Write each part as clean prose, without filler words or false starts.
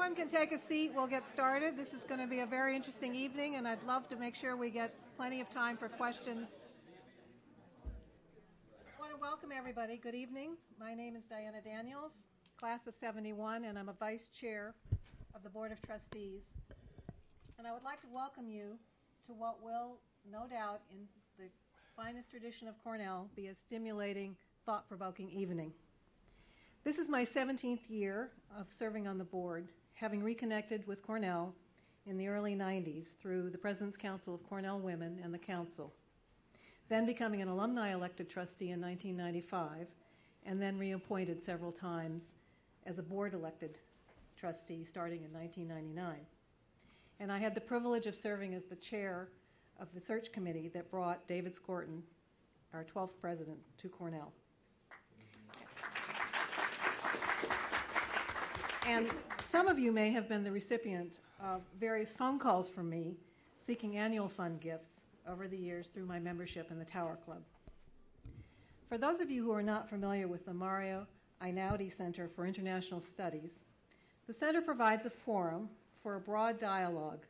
everyone can take a seat, we'll get started. This is going to be a very interesting evening, and I'd love to make sure we get plenty of time for questions. I want to welcome everybody. Good evening. My name is Diana Daniels, class of 71, and I'm a vice chair of the Board of Trustees. And I would like to welcome you to what will, no doubt, in the finest tradition of Cornell, be a stimulating, thought-provoking evening. This is my 17th year of serving on the board, having reconnected with Cornell in the early 90s through the President's Council of Cornell Women and the Council, then becoming an alumni-elected trustee in 1995, and then reappointed several times as a board-elected trustee starting in 1999. And I had the privilege of serving as the chair of the search committee that brought David Skorton, our 12th president, to Cornell. And some of you may have been the recipient of various phone calls from me seeking annual fund gifts over the years through my membership in the Tower Club. For those of you who are not familiar with the Mario Einaudi Center for International Studies, the center provides a forum for a broad dialogue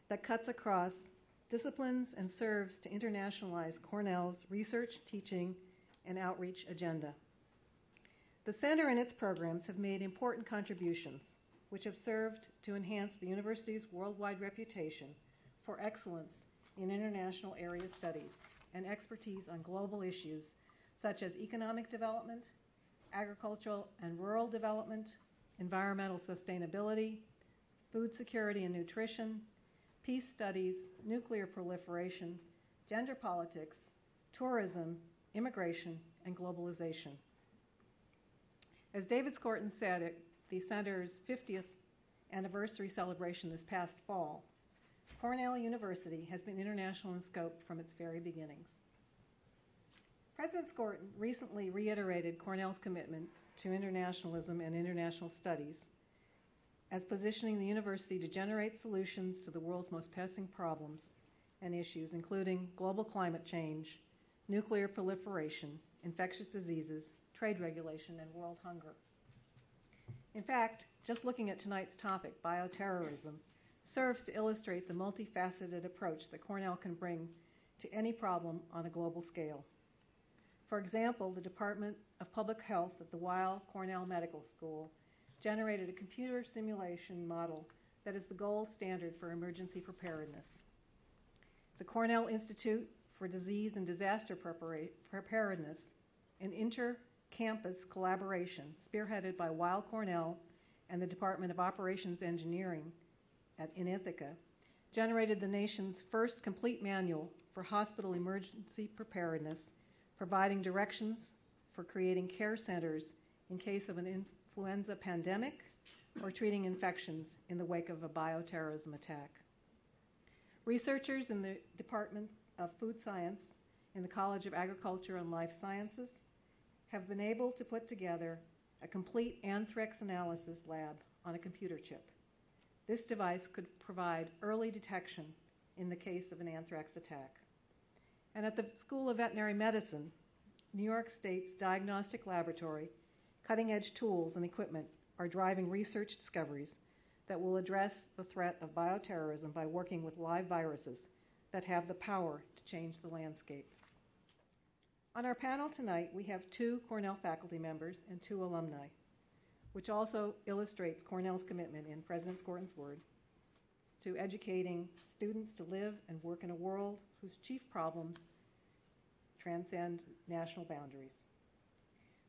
that cuts across disciplines and serves to internationalize Cornell's research, teaching, and outreach agenda. The center and its programs have made important contributions, which have served to enhance the university's worldwide reputation for excellence in international area studies and expertise on global issues such as economic development, agricultural and rural development, environmental sustainability, food security and nutrition, peace studies, nuclear proliferation, gender politics, tourism, immigration, and globalization. As David Skorton said at the Center's 50th anniversary celebration this past fall, Cornell University has been international in scope from its very beginnings. President Skorton recently reiterated Cornell's commitment to internationalism and international studies as positioning the university to generate solutions to the world's most pressing problems and issues, including global climate change, nuclear proliferation, infectious diseases, trade regulation, and world hunger. In fact, just looking at tonight's topic, bioterrorism, serves to illustrate the multifaceted approach that Cornell can bring to any problem on a global scale. For example, the Department of Public Health at the Weill Cornell Medical School generated a computer simulation model that is the gold standard for emergency preparedness. The Cornell Institute for Disease and Disaster Preparedness, an inter-campus collaboration spearheaded by Weill Cornell and the Department of Operations Engineering in Ithaca, generated the nation's first complete manual for hospital emergency preparedness, providing directions for creating care centers in case of an influenza pandemic or treating infections in the wake of a bioterrorism attack. Researchers in the Department of Food Science in the College of Agriculture and Life Sciences have been able to put together a complete anthrax analysis lab on a computer chip. This device could provide early detection in the case of an anthrax attack. And at the School of Veterinary Medicine, New York State's diagnostic laboratory, cutting-edge tools and equipment are driving research discoveries that will address the threat of bioterrorism by working with live viruses that have the power to change the landscape. On our panel tonight, we have 2 Cornell faculty members and 2 alumni, which also illustrates Cornell's commitment, in President Skorton's word, to educating students to live and work in a world whose chief problems transcend national boundaries.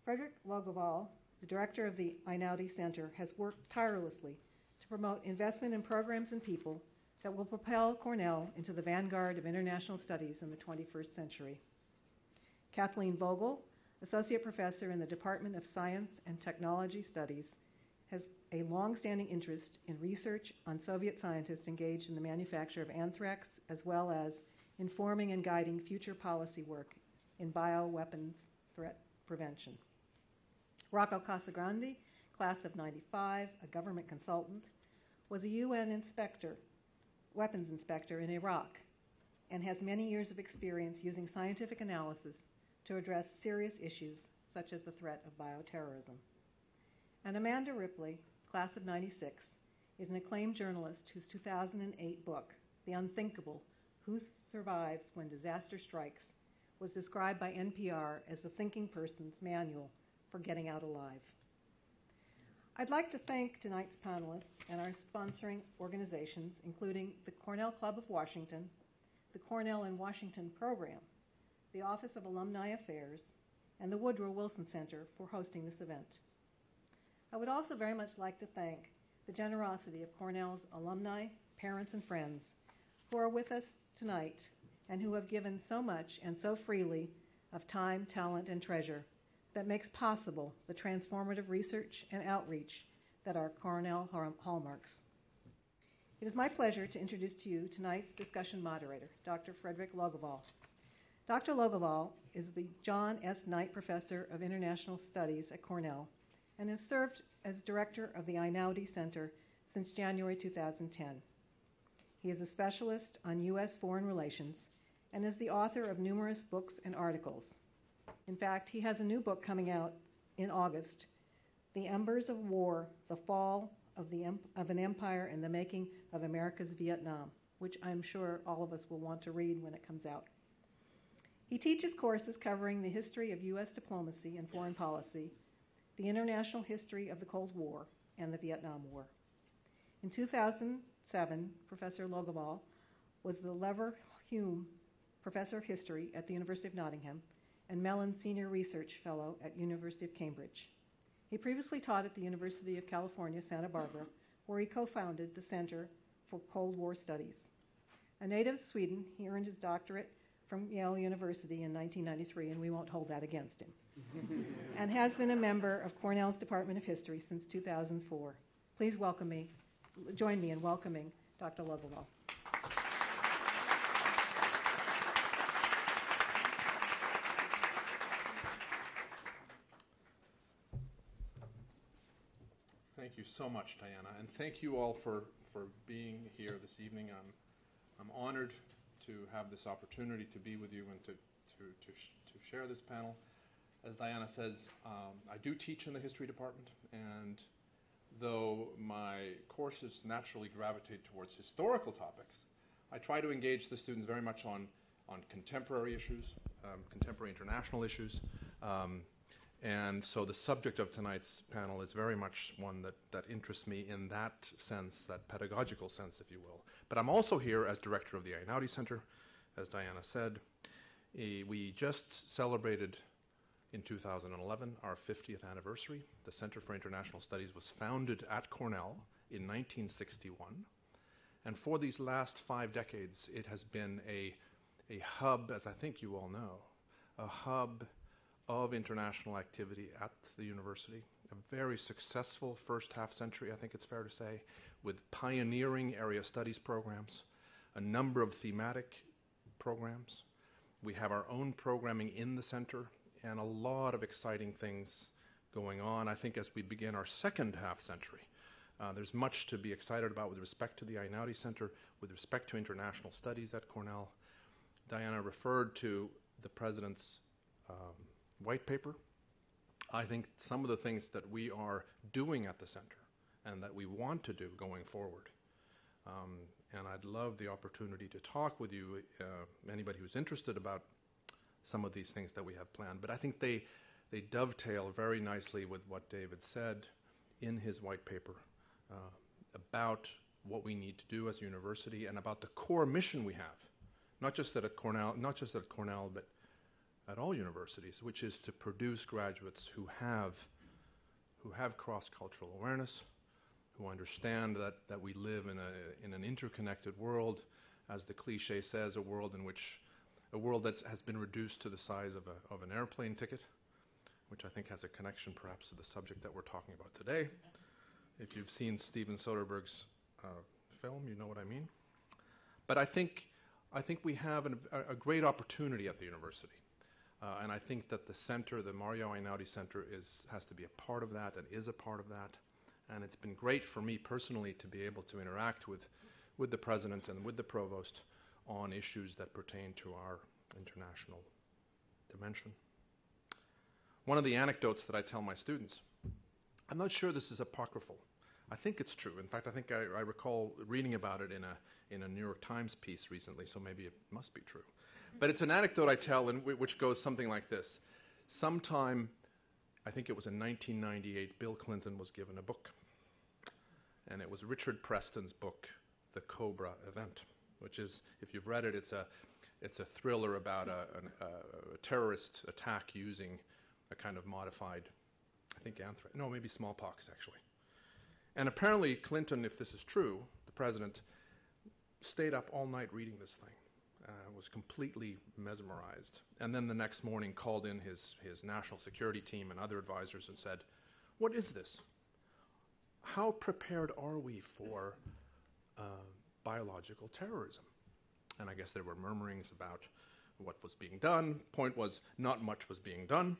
Fredrik Logevall, the director of the Einaudi Center, has worked tirelessly to promote investment in programs and people that will propel Cornell into the vanguard of international studies in the 21st century. Kathleen Vogel, associate professor in the Department of Science and Technology Studies, has a long-standing interest in research on Soviet scientists engaged in the manufacture of anthrax, as well as informing and guiding future policy work in bioweapons threat prevention. Rocco Casagrande, class of 95, a government consultant, was a UN weapons inspector in Iraq, and has many years of experience using scientific analysis to address serious issues such as the threat of bioterrorism. And Amanda Ripley, class of 96, is an acclaimed journalist whose 2008 book, The Unthinkable: Who Survives When Disaster Strikes, was described by NPR as the thinking person's manual for getting out alive. I'd like to thank tonight's panelists and our sponsoring organizations, including the Cornell Club of Washington, the Cornell in Washington Program, the Office of Alumni Affairs, and the Woodrow Wilson Center for hosting this event. I would also very much like to thank the generosity of Cornell's alumni, parents, and friends who are with us tonight and who have given so much and so freely of time, talent, and treasure that makes possible the transformative research and outreach that are Cornell hallmarks. It is my pleasure to introduce to you tonight's discussion moderator, Dr. Fredrik Logevall. Dr. Logevall is the John S. Knight Professor of International Studies at Cornell and has served as director of the Einaudi Center since January 2010. He is a specialist on U.S. foreign relations and is the author of numerous books and articles. In fact, he has a new book coming out in August, The Embers of War, The Fall of an Empire and the Making of America's Vietnam, which I'm sure all of us will want to read when it comes out. He teaches courses covering the history of U.S. diplomacy and foreign policy, the international history of the Cold War, and the Vietnam War. In 2007, Professor Logevall was the Lever Hume Professor of History at the University of Nottingham and Mellon Senior Research Fellow at University of Cambridge. He previously taught at the University of California, Santa Barbara, where he co-founded the Center for Cold War Studies. A native of Sweden, he earned his doctorate from Yale University in 1993, and we won't hold that against him, and has been a member of Cornell's Department of History since 2004. Please join me in welcoming Dr. Logevall. Thank you so much, Diana, and thank you all for being here this evening. I'm honored to have this opportunity to be with you and to share this panel. As Diana says, I do teach in the history department, and though my courses naturally gravitate towards historical topics, I try to engage the students very much on contemporary issues, contemporary international issues. And so the subject of tonight's panel is very much one that interests me in that sense, that pedagogical sense, if you will. But I'm also here as director of the Einaudi Center, as Diana said. We just celebrated in 2011 our 50th anniversary. The Center for International Studies was founded at Cornell in 1961. And for these last 5 decades, it has been a hub, as I think you all know, a hub of international activity at the university. A very successful first half century, I think it's fair to say, with pioneering area studies programs, a number of thematic programs. We have our own programming in the center and a lot of exciting things going on. I think as we begin our second half century, there's much to be excited about with respect to the Einaudi Center, with respect to international studies at Cornell. Diana referred to the president's white paper. I think some of the things that we are doing at the center and that we want to do going forward, and I'd love the opportunity to talk with you, anybody who's interested about some of these things that we have planned. But I think they dovetail very nicely with what David said in his white paper about what we need to do as a university and about the core mission we have, not just at Cornell, but at all universities, which is to produce graduates who have cross-cultural awareness, who understand that we live in an interconnected world, as the cliche says, a world that has been reduced to the size of an airplane ticket, which I think has a connection perhaps to the subject that we're talking about today. If you've seen Steven Soderbergh's film, you know what I mean. But I think we have a great opportunity at the university. And I think that the center, the Mario Einaudi Center, has to be a part of that and is a part of that. And it's been great for me personally to be able to interact with the president and with the provost on issues that pertain to our international dimension. One of the anecdotes that I tell my students, I'm not sure this is apocryphal. I think it's true. In fact, I think I recall reading about it in a New York Times piece recently, so maybe it must be true. But it's an anecdote I tell, which goes something like this. Sometime, I think it was in 1998, Bill Clinton was given a book. And it was Richard Preston's book, The Cobra Event, which is, if you've read it, it's a thriller about a terrorist attack using a kind of modified, I think anthrax, no, maybe smallpox, actually. And apparently Clinton, if this is true, the president, stayed up all night reading this thing, was completely mesmerized, and then the next morning called in his national security team and other advisors and said, "What is this? How prepared are we for biological terrorism?" And I guess there were murmurings about what was being done. Point was, not much was being done.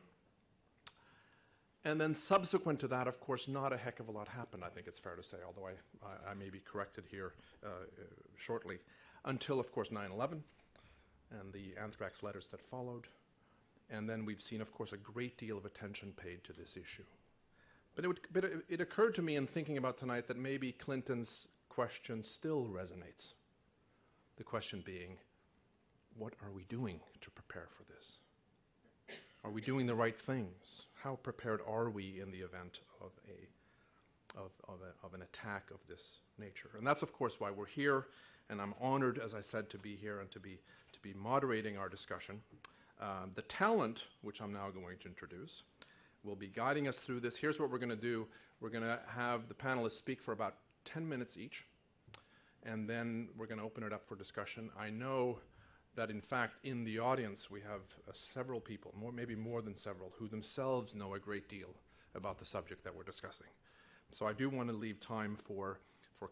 And then subsequent to that, of course, not a heck of a lot happened, I think it's fair to say, although I may be corrected here shortly, until, of course, 9/11 and the anthrax letters that followed. And then we've seen, of course, a great deal of attention paid to this issue. But it occurred to me in thinking about tonight that maybe Clinton's question still resonates. The question being, what are we doing to prepare for this? Are we doing the right things? How prepared are we in the event of an attack of this nature? And that's, of course, why we're here. And I'm honored, as I said, to be here and to be moderating our discussion. The talent, which I'm now going to introduce, will be guiding us through this. Here's what we're going to do. We're going to have the panelists speak for about 10 minutes each, and then we're going to open it up for discussion. I know that, in fact, in the audience we have several people, maybe more than several, who themselves know a great deal about the subject that we're discussing. So I do want to leave time for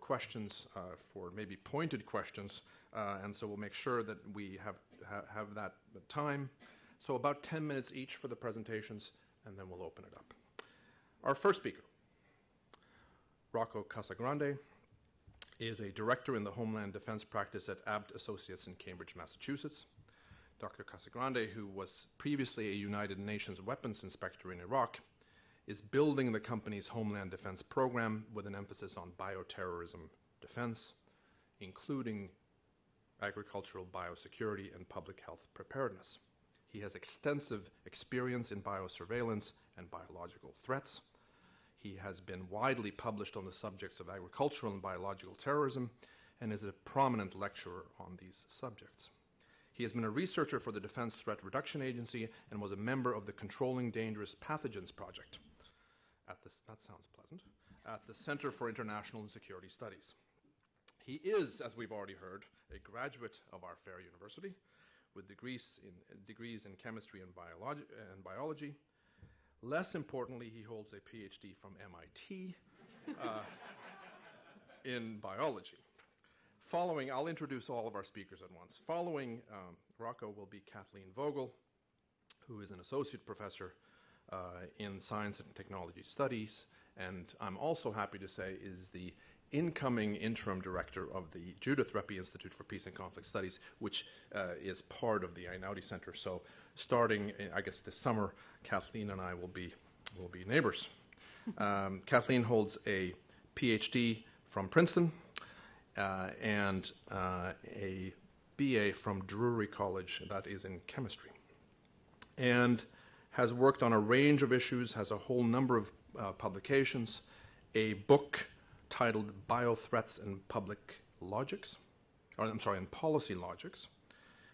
questions, for maybe pointed questions, and so we'll make sure that we have that time. So about 10 minutes each for the presentations, and then we'll open it up. Our first speaker, Rocco Casagrande, is a director in the Homeland Defense practice at Abt Associates in Cambridge, Massachusetts. Dr. Casagrande, who was previously a United Nations weapons inspector in Iraq, is building the company's Homeland Defense program with an emphasis on bioterrorism defense, including agricultural biosecurity and public health preparedness. He has extensive experience in biosurveillance and biological threats. He has been widely published on the subjects of agricultural and biological terrorism and is a prominent lecturer on these subjects. He has been a researcher for the Defense Threat Reduction Agency and was a member of the Controlling Dangerous Pathogens Project that sounds pleasant, at the Center for International and Security Studies. He is, as we've already heard, a graduate of our fair university with degrees in chemistry and biology. Less importantly, he holds a PhD from MIT in biology. I'll introduce all of our speakers at once. Following Rocco will be Kathleen Vogel, who is an associate professor in science and technology studies, and I'm also happy to say is the incoming interim director of the Judith Reppy Institute for Peace and Conflict Studies, which is part of the Einaudi Center. So starting, I guess, this summer, Kathleen and I will be neighbors. Kathleen holds a PhD from Princeton and a BA from Drury College, that is in chemistry, and has worked on a range of issues, has a whole number of publications, a book titled Biothreats and Policy Logics,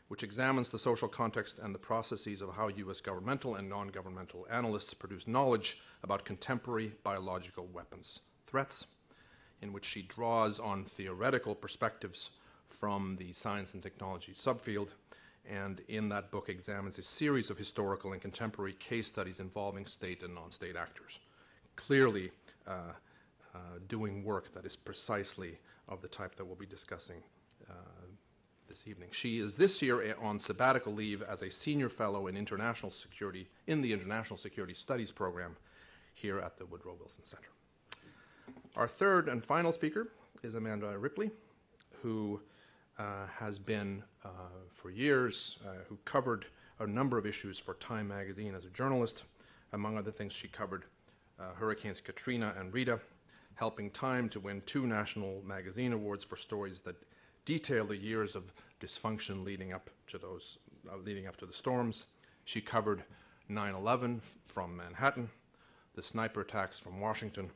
which examines the social context and the processes of how U.S. governmental and non-governmental analysts produce knowledge about contemporary biological weapons threats, in which she draws on theoretical perspectives from the science and technology subfield, and in that book examines a series of historical and contemporary case studies involving state and non-state actors, clearly doing work that is precisely of the type that we'll be discussing this evening. She is this year on sabbatical leave as a senior fellow in the International Security Studies program here at the Woodrow Wilson Center. Our third and final speaker is Amanda Ripley, who has been for years, who covered a number of issues for Time magazine as a journalist. Among other things, she covered Hurricanes Katrina and Rita. helping Time to win 2 National Magazine Awards for stories that detail the years of dysfunction leading up to the storms. She covered 9/11 from Manhattan, the sniper attacks from Washington,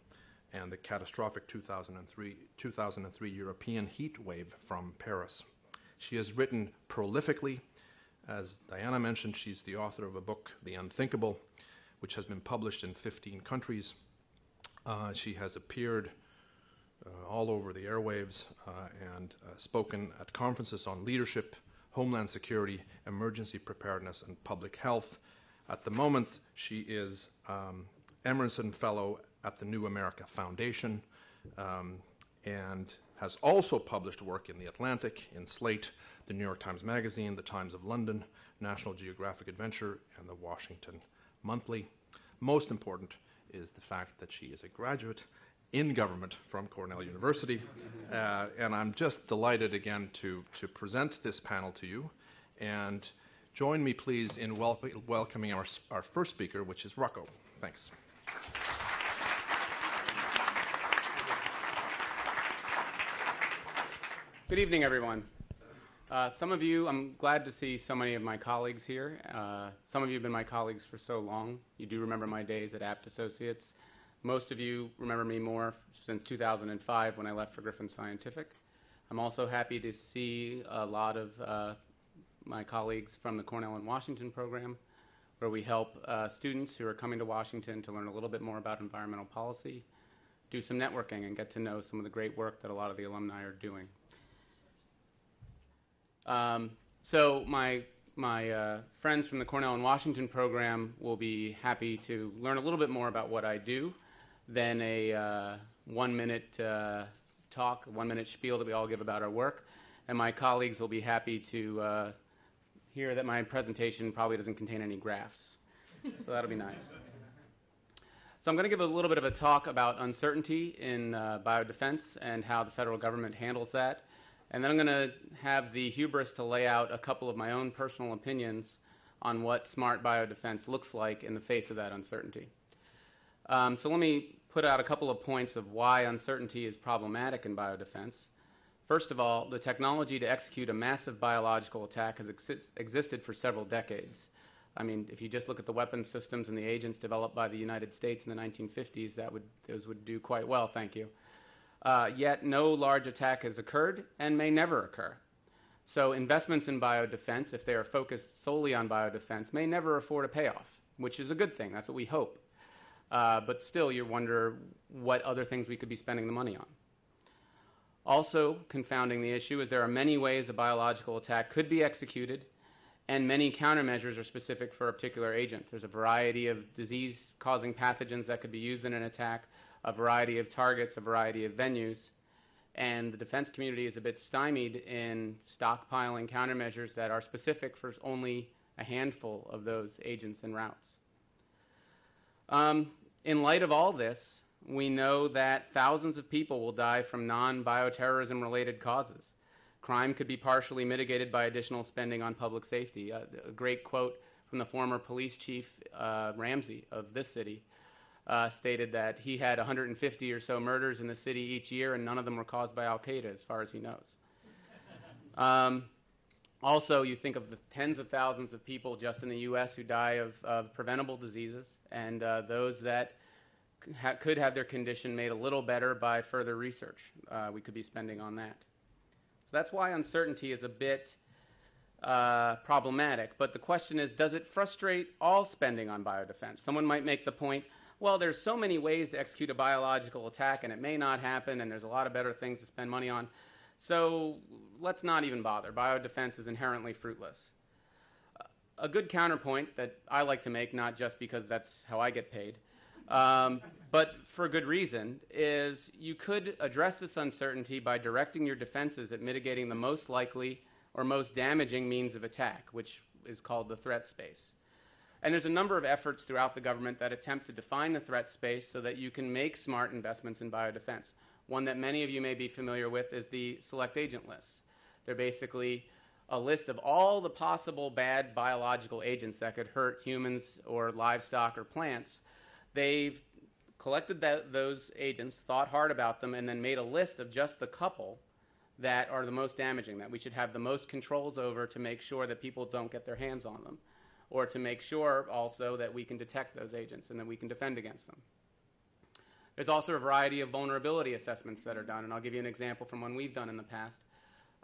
and the catastrophic 2003 European heat wave from Paris. She has written prolifically. As Diana mentioned, she's the author of a book, The Unthinkable, which has been published in 15 countries. She has appeared all over the airwaves and spoken at conferences on leadership, homeland security, emergency preparedness, and public health. At the moment, she is Emerson Fellow at the New America Foundation and has also published work in The Atlantic, in Slate, the New York Times Magazine, the Times of London, National Geographic Adventure, and the Washington Monthly. Most important is the fact that she is a graduate in government from Cornell University. And I'm just delighted again to present this panel to you. And join me, please, in welcoming our first speaker, which is Rocco. Thanks. Good evening, everyone. Some of you, I'm glad to see so many of my colleagues here. Some of you have been my colleagues for so long. You do remember my days at Apt Associates. Most of you remember me more since 2005 when I left for Griffin Scientific. I'm also happy to see a lot of my colleagues from the Cornell and Washington program, where we help students who are coming to Washington to learn a little bit more about environmental policy, do some networking, and get to know some of the great work that a lot of the alumni are doing. So my friends from the Cornell and Washington program will be happy to learn a little bit more about what I do than a 1-minute talk, a 1-minute spiel that we all give about our work. And my colleagues will be happy to hear that my presentation probably doesn't contain any graphs. So that'll be nice. So I'm going to give a little bit of a talk about uncertainty in biodefense and how the federal government handles that. And then I'm going to have the hubris to lay out a couple of my own personal opinions on what smart biodefense looks like in the face of that uncertainty. So let me put out a couple of points of why uncertainty is problematic in biodefense. First of all, the technology to execute a massive biological attack has existed for several decades. I mean, if you just look at the weapons systems and the agents developed by the United States in the 1950s, those would do quite well, thank you. Yet no large attack has occurred and may never occur. So investments in biodefense, if they are focused solely on biodefense, may never afford a payoff, which is a good thing. That's what we hope. But still, you wonder what other things we could be spending the money on. Also, confounding the issue is there are many ways a biological attack could be executed, and many countermeasures are specific for a particular agent. There's a variety of disease-causing pathogens that could be used in an attack, a variety of targets, a variety of venues, and the defense community is a bit stymied in stockpiling countermeasures that are specific for only a handful of those agents and routes. In light of all this, we know that thousands of people will die from non-bioterrorism related causes. Crime could be partially mitigated by additional spending on public safety. A great quote from the former police chief, Ramsey, of this city, stated that he had 150 or so murders in the city each year, and none of them were caused by Al-Qaeda, as far as he knows. Also, you think of the tens of thousands of people just in the U.S. who die of preventable diseases, and those that could have their condition made a little better by further research. We could be spending on that. So that's why uncertainty is a bit problematic. But the question is, does it frustrate all spending on biodefense? Someone might make the point, well, there's so many ways to execute a biological attack, and it may not happen, and there's a lot of better things to spend money on. So let's not even bother. Biodefense is inherently fruitless. A good counterpoint that I like to make, not just because that's how I get paid, but for a good reason, is you could address this uncertainty by directing your defenses at mitigating the most likely or most damaging means of attack, which is called the threat space. And there's a number of efforts throughout the government that attempt to define the threat space so that you can make smart investments in biodefense. One that many of you may be familiar with is the select agent lists. They're basically a list of all the possible bad biological agents that could hurt humans or livestock or plants. They've collected those agents, thought hard about them, and then made a list of just the couple that are the most damaging, that we should have the most controls over to make sure that people don't get their hands on them, or to make sure also that we can detect those agents and that we can defend against them. There's also a variety of vulnerability assessments that are done, and I'll give you an example from one we've done in the past.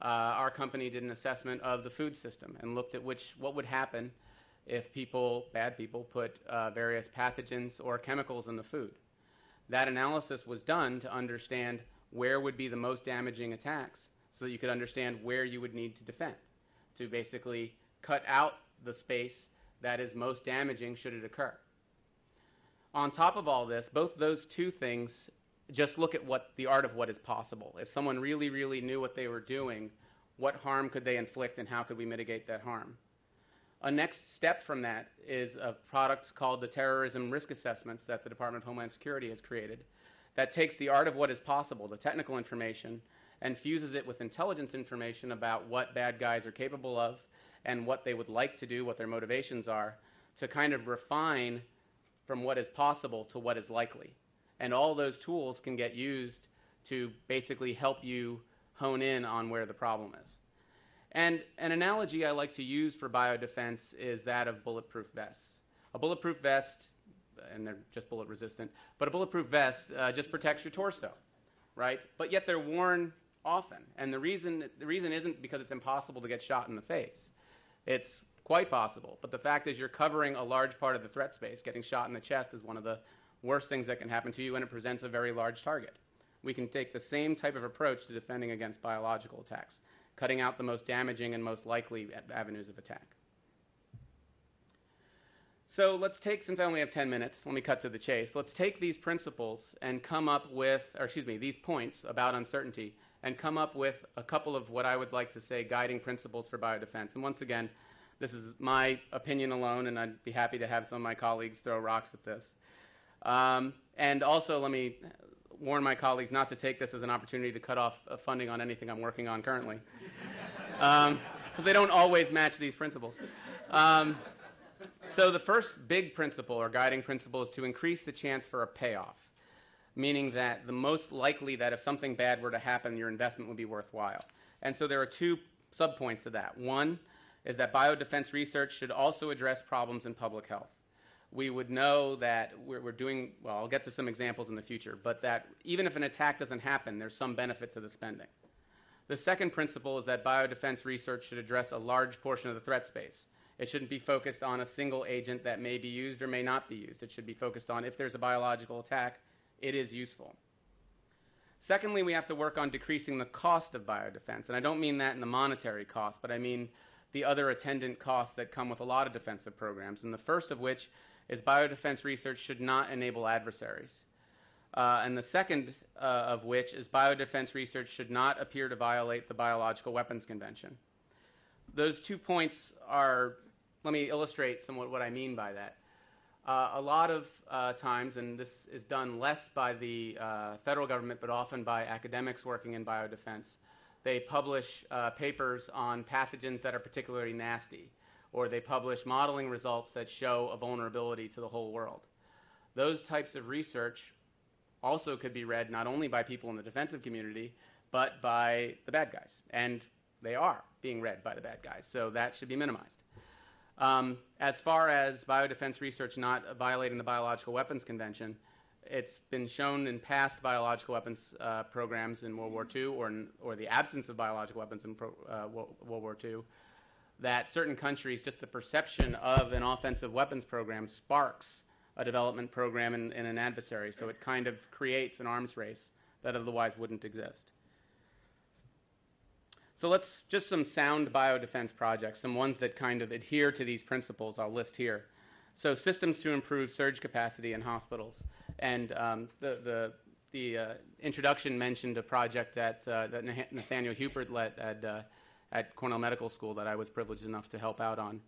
Our company did an assessment of the food system and looked at what would happen if bad people, put various pathogens or chemicals in the food. That analysis was done to understand where would be the most damaging attacks so that you could understand where you would need to defend, to basically cut out the space that is most damaging should it occur. On top of all this, both those two things just look at the art of what is possible. If someone really, really knew what they were doing, what harm could they inflict and how could we mitigate that harm? A next step from that is a product called the Terrorism Risk Assessments that the Department of Homeland Security has created that takes the art of what is possible, the technical information, and fuses it with intelligence information about what bad guys are capable of and what they would like to do, what their motivations are, to kind of refine from what is possible to what is likely. And all those tools can get used to basically help you hone in on where the problem is. And an analogy I like to use for biodefense is that of bulletproof vests. A bulletproof vest, and they're just bullet resistant, but a bulletproof vest just protects your torso, right? But yet they're worn often. And the reason isn't because it's impossible to get shot in the face. It's quite possible. But the fact is you're covering a large part of the threat space. Getting shot in the chest is one of the worst things that can happen to you, and it presents a very large target. We can take the same type of approach to defending against biological attacks, cutting out the most damaging and most likely avenues of attack. So let's take, since I only have 10 minutes, let me cut to the chase. Let's take these principles and come up with, these points about uncertainty, and come up with a couple of what I would like to say guiding principles for biodefense. And once again, this is my opinion alone, and I'd be happy to have some of my colleagues throw rocks at this. And also, let me warn my colleagues not to take this as an opportunity to cut off funding on anything I'm working on currently, because they don't always match these principles. So the first big principle or guiding principle is to increase the chance for a payoff, meaning that the most likely that if something bad were to happen, your investment would be worthwhile. And so there are two subpoints to that. One is that biodefense research should also address problems in public health. We would know that we're doing, well, I'll get to some examples in the future, but that even if an attack doesn't happen, there's some benefit to the spending. The second principle is that biodefense research should address a large portion of the threat space. It shouldn't be focused on a single agent that may be used or may not be used. It should be focused on if there's a biological attack, it is useful. Secondly, we have to work on decreasing the cost of biodefense. And I don't mean that in the monetary cost, but I mean the other attendant costs that come with a lot of defensive programs. And the first of which is biodefense research should not enable adversaries. And the second of which is biodefense research should not appear to violate the Biological Weapons Convention. Those 2 points are, let me illustrate somewhat what I mean by that. A lot of times, and this is done less by the federal government, but often by academics working in biodefense, they publish papers on pathogens that are particularly nasty, or they publish modeling results that show a vulnerability to the whole world. Those types of research also could be read not only by people in the defensive community, but by the bad guys. And they are being read by the bad guys, so that should be minimized. As far as biodefense research not violating the Biological Weapons Convention, it's been shown in past biological weapons programs in World War II, or the absence of biological weapons in World War II, that certain countries, just the perception of an offensive weapons program sparks a development program in an adversary, so it kind of creates an arms race that otherwise wouldn't exist. So let's just some sound biodefense projects, some ones that kind of adhere to these principles I'll list here. So systems to improve surge capacity in hospitals. And the introduction mentioned a project that Nathaniel Hupert led at Cornell Medical School that I was privileged enough to help out on.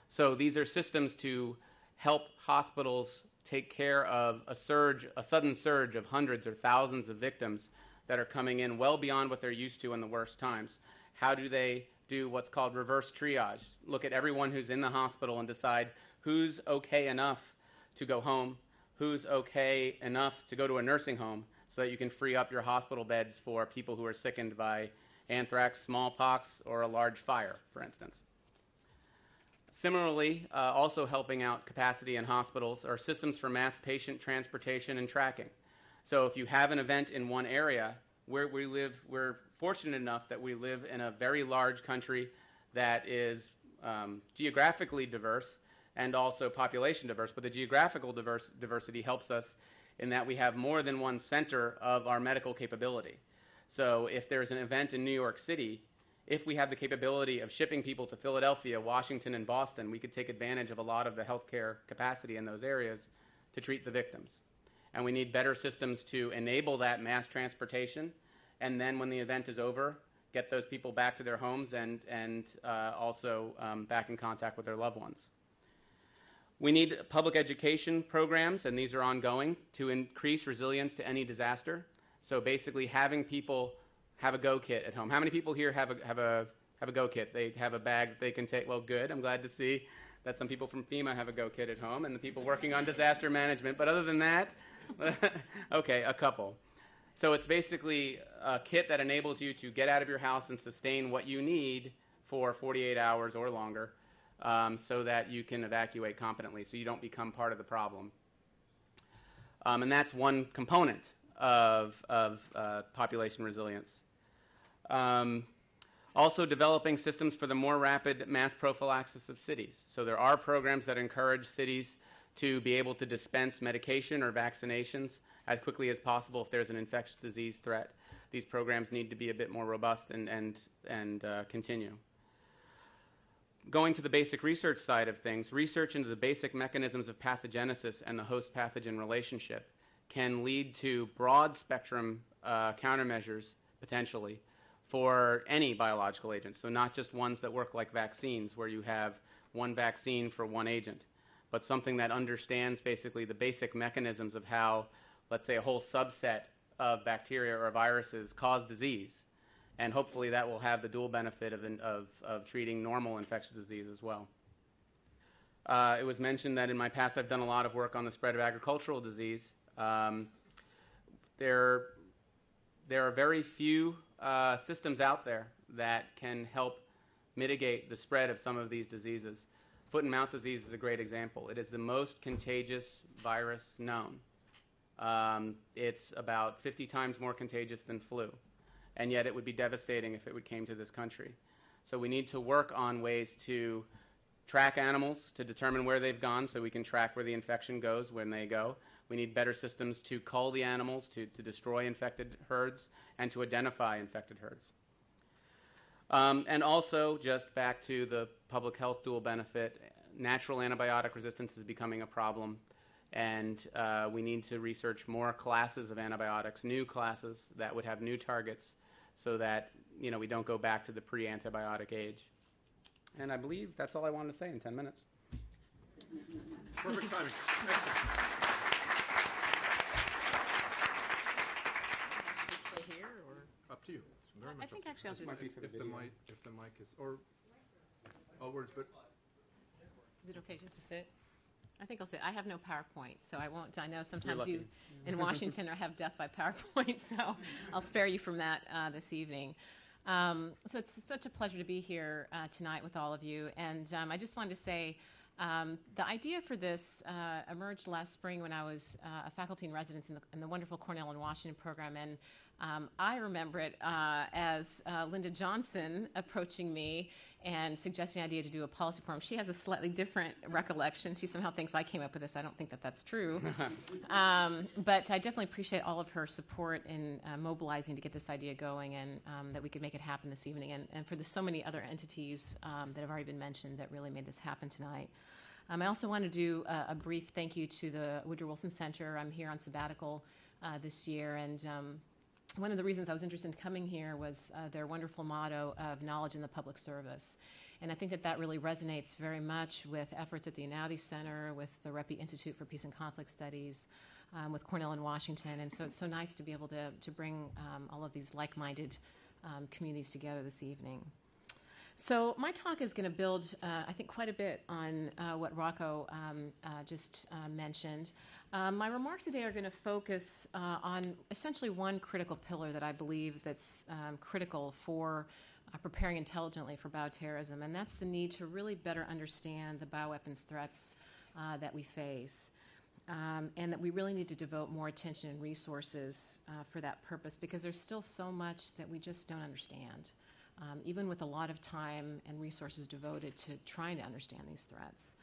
So these are systems to help hospitals take care of a sudden surge of hundreds or thousands of victims that are coming in well beyond what they're used to in the worst times. How do they do what's called reverse triage? Look at everyone who's in the hospital and decide who's okay enough to go home, who's okay enough to go to a nursing home so that you can free up your hospital beds for people who are sickened by anthrax, smallpox, or a large fire, for instance. Similarly, also helping out capacity in hospitals are systems for mass patient transportation and tracking. So if you have an event in one area, where we live, we're fortunate enough that we live in a very large country that is geographically diverse and also population diverse, but the geographical diversity helps us in that we have more than one center of our medical capability. So if there's an event in New York City, if we have the capability of shipping people to Philadelphia, Washington, and Boston, we could take advantage of a lot of the healthcare capacity in those areas to treat the victims. And we need better systems to enable that mass transportation, and then when the event is over, get those people back to their homes and also back in contact with their loved ones. We need public education programs, and these are ongoing, to increase resilience to any disaster. So basically having people have a go kit at home. How many people here have a go kit? They have a bag that they can take. Well, good. I'm glad to see that some people from FEMA have a go kit at home and the people working on disaster management. But other than that, okay, a couple. So it's basically a kit that enables you to get out of your house and sustain what you need for 48 hours or longer, so that you can evacuate competently, so you don't become part of the problem. And that's one component of population resilience. Also developing systems for the more rapid mass prophylaxis of cities. So there are programs that encourage cities to be able to dispense medication or vaccinations as quickly as possible if there's an infectious disease threat. These programs need to be a bit more robust and continue. Going to the basic research side of things, research into the basic mechanisms of pathogenesis and the host-pathogen relationship can lead to broad spectrum countermeasures, potentially, for any biological agent. So not just ones that work like vaccines, where you have one vaccine for one agent, but something that understands basically the basic mechanisms of how, let's say, a whole subset of bacteria or viruses cause disease. And hopefully that will have the dual benefit of treating normal infectious disease as well. It was mentioned that in my past I've done a lot of work on the spread of agricultural disease. There are very few systems out there that can help mitigate the spread of some of these diseases. Foot and mouth disease is a great example. It is the most contagious virus known. It's about 50 times more contagious than flu, and yet it would be devastating if it came to this country. So we need to work on ways to track animals to determine where they've gone so we can track where the infection goes when they go. We need better systems to cull the animals, to destroy infected herds, and to identify infected herds. And also, just back to the public health dual benefit, natural antibiotic resistance is becoming a problem, and we need to research more classes of antibiotics, new classes that would have new targets, so that we don't go back to the pre-antibiotic age. And I believe that's all I wanted to say in 10 minutes. Perfect timing. Excellent. Here or Up to you. It's very much I think up actually I'll to you. just If the mic is, or words, but is it okay just to sit? I think I'll sit. I have no PowerPoint, so I won't. I know sometimes you in Washington have death by PowerPoint, so I'll spare you from that this evening. So it's such a pleasure to be here tonight with all of you, and I just wanted to say the idea for this emerged last spring when I was a faculty in residence in the wonderful Cornell and Washington program, and I remember it as Linda Johnson approaching me and suggesting the idea to do a policy forum. She has a slightly different recollection. She somehow thinks I came up with this. I don't think that that's true. But I definitely appreciate all of her support in mobilizing to get this idea going, and that we could make it happen this evening, and for so many other entities that have already been mentioned that really made this happen tonight. I also want to do a brief thank you to the Woodrow Wilson Center. I'm here on sabbatical this year, and one of the reasons I was interested in coming here was their wonderful motto of knowledge in the public service. And I think that that really resonates very much with efforts at the Einaudi Center, with the Ripley Institute for Peace and Conflict Studies, with Cornell and Washington. And so it's so nice to be able to bring all of these like-minded communities together this evening. So my talk is going to build, I think, quite a bit on what Rocco just mentioned. My remarks today are going to focus on essentially one critical pillar that I believe that's critical for preparing intelligently for bioterrorism, and that's the need to really better understand the bioweapons threats that we face. And that we really need to devote more attention and resources for that purpose, because there's still so much that we just don't understand, even with a lot of time and resources devoted to trying to understand these threats.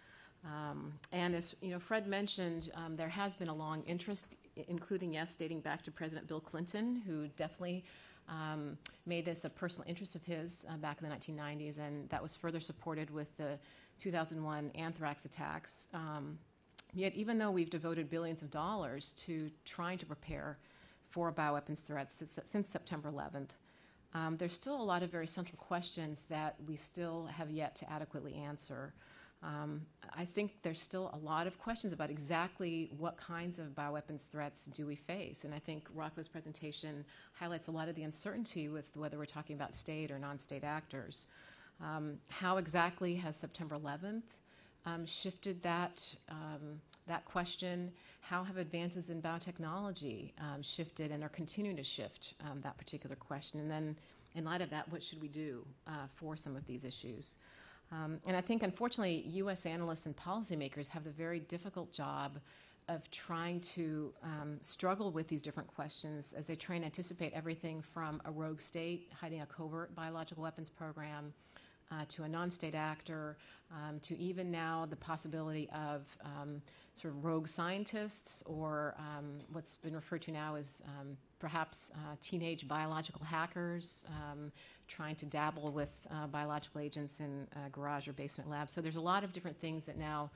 And as Fred mentioned, there has been a long interest, including, yes, dating back to President Bill Clinton, who definitely made this a personal interest of his back in the 1990s, and that was further supported with the 2001 anthrax attacks. Yet, even though we've devoted billions of dollars to trying to prepare for bioweapons threats since September 11th, there's still a lot of very central questions that we still have yet to adequately answer. I think there's still a lot of questions about exactly what kinds of bioweapons threats do we face, and I think Rocco's presentation highlights a lot of the uncertainty with whether we're talking about state or non-state actors. How exactly has September 11th shifted that question? How have advances in biotechnology shifted and are continuing to shift that particular question? And then, in light of that, what should we do for some of these issues? And I think, unfortunately, U.S. analysts and policymakers have the very difficult job of trying to struggle with these different questions as they try and anticipate everything from a rogue state hiding a covert biological weapons program to a non-state actor, to even now the possibility of sort of rogue scientists or what's been referred to now as perhaps teenage biological hackers trying to dabble with biological agents in garage or basement labs. So there's a lot of different things that now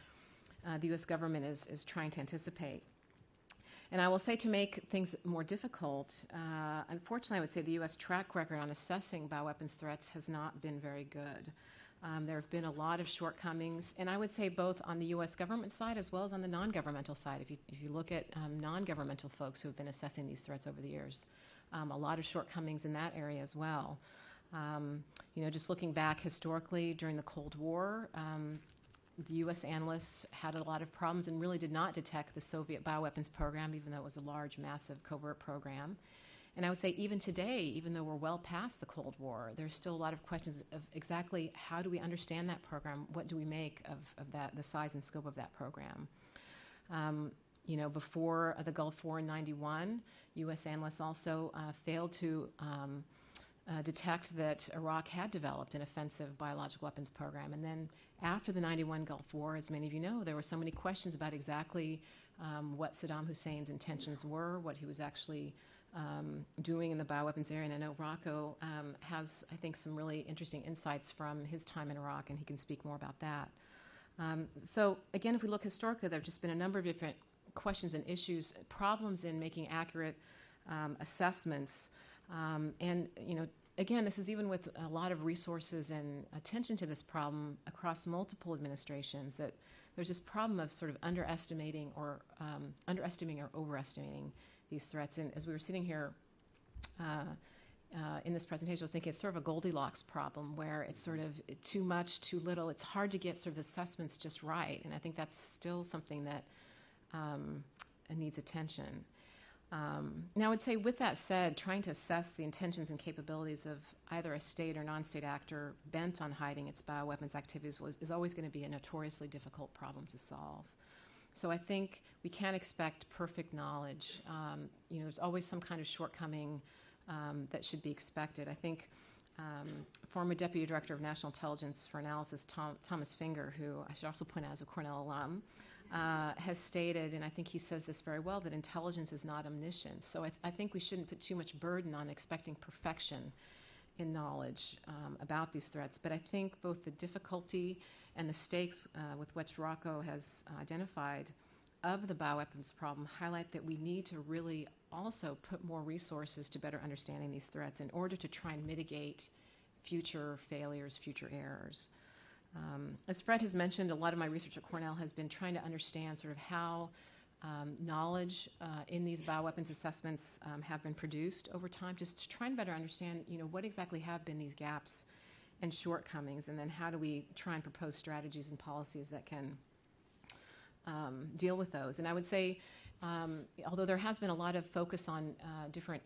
the U.S. government is trying to anticipate. And I will say, to make things more difficult, unfortunately, I would say the U.S. track record on assessing bioweapons threats has not been very good. There have been a lot of shortcomings, and I would say both on the U.S. government side as well as on the non-governmental side. If you look at non-governmental folks who have been assessing these threats over the years, a lot of shortcomings in that area as well. Just looking back historically during the Cold War, the U.S. analysts had a lot of problems and really did not detect the Soviet bioweapons program, even though it was a large, massive covert program. And I would say even today, even though we're well past the Cold War, there's still a lot of questions of exactly how do we understand that program? What do we make of that, the size and scope of that program? Before the Gulf War in 91, U.S. analysts also failed to detect that Iraq had developed an offensive biological weapons program. And then after the 91 Gulf War, as many of you know, there were so many questions about exactly what Saddam Hussein's intentions were, what he was actually doing in the bioweapons area. And I know Rocco has, I think, some really interesting insights from his time in Iraq, and he can speak more about that. So again, if we look historically, there have just been a number of different questions and issues, problems in making accurate assessments. Again, this is even with a lot of resources and attention to this problem across multiple administrations, that there's this problem of sort of underestimating or overestimating these threats. And as we were sitting here in this presentation, I was thinking it's sort of a Goldilocks problem, where it's sort of too much, too little. It's hard to get sort of assessments just right, and I think that's still something that needs attention. Now, I would say, with that said, trying to assess the intentions and capabilities of either a state or non-state actor bent on hiding its bioweapons activities is always going to be a notoriously difficult problem to solve. So I think we can't expect perfect knowledge. There's always some kind of shortcoming that should be expected. I think former Deputy Director of National Intelligence for Analysis, Thomas Finger, who I should also point out is a Cornell alum, has stated, and I think he says this very well, that intelligence is not omniscient. So I think we shouldn't put too much burden on expecting perfection in knowledge about these threats. But I think both the difficulty and the stakes with which Rocco has identified of the bioweapons problem highlight that we need to really also put more resources to better understanding these threats in order to try and mitigate future failures, future errors. As Fred has mentioned, a lot of my research at Cornell has been trying to understand sort of how knowledge in these bioweapons assessments have been produced over time, just to try and better understand, what exactly have been these gaps and shortcomings, and then how do we try and propose strategies and policies that can deal with those. And I would say, although there has been a lot of focus on different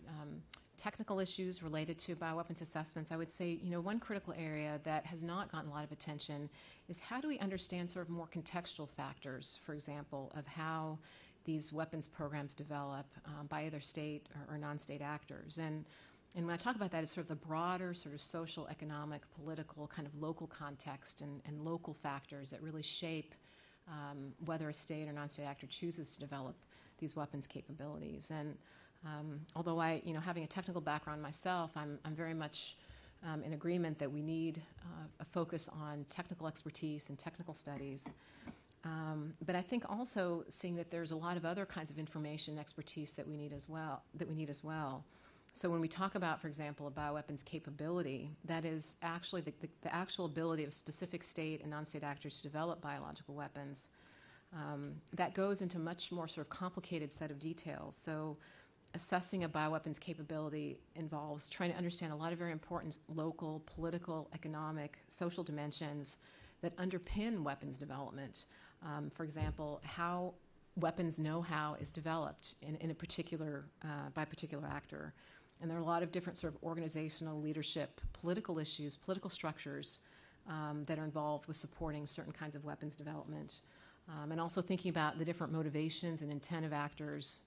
technical issues related to bioweapons assessments, I would say, one critical area that has not gotten a lot of attention is how do we understand sort of more contextual factors, for example, of how these weapons programs develop by either state or non-state actors. And when I talk about that, it's sort of the broader sort of social, economic, political, kind of local context and local factors that really shape whether a state or non-state actor chooses to develop these weapons capabilities. And although I, having a technical background myself, I'm very much in agreement that we need a focus on technical expertise and technical studies. But I think also seeing that there's a lot of other kinds of information and expertise that we need as well. So when we talk about, for example, a bioweapons capability, that is actually the actual ability of specific state and non-state actors to develop biological weapons. That goes into much more sort of complicated set of details. So assessing a bioweapons capability involves trying to understand a lot of very important local, political, economic, social dimensions that underpin weapons development. For example, how weapons know-how is developed in a particular, by a particular actor. And there are a lot of different sort of organizational, leadership, political issues, political structures that are involved with supporting certain kinds of weapons development. And also thinking about the different motivations and intent of actors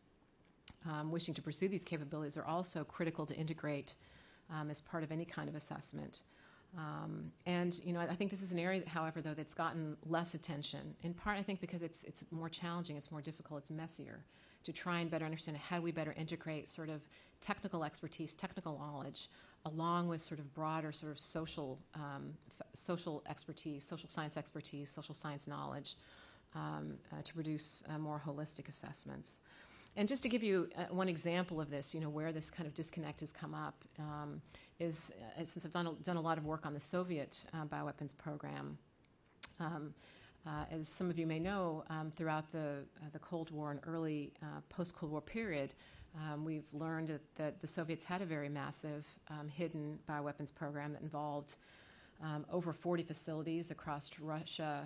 wishing to pursue these capabilities are also critical to integrate as part of any kind of assessment. And I think this is an area, however, though, that's gotten less attention, in part, I think, because it's more challenging, it's more difficult, it's messier to try and better understand how do we better integrate sort of technical expertise, technical knowledge, along with sort of broader sort of social expertise, social science knowledge to produce more holistic assessments. And just to give you one example of this, where this kind of disconnect has come up, is since I've done a lot of work on the Soviet bioweapons program. As some of you may know, throughout the Cold War and early post-Cold War period, we've learned that the Soviets had a very massive hidden bioweapons program that involved over 40 facilities across Russia,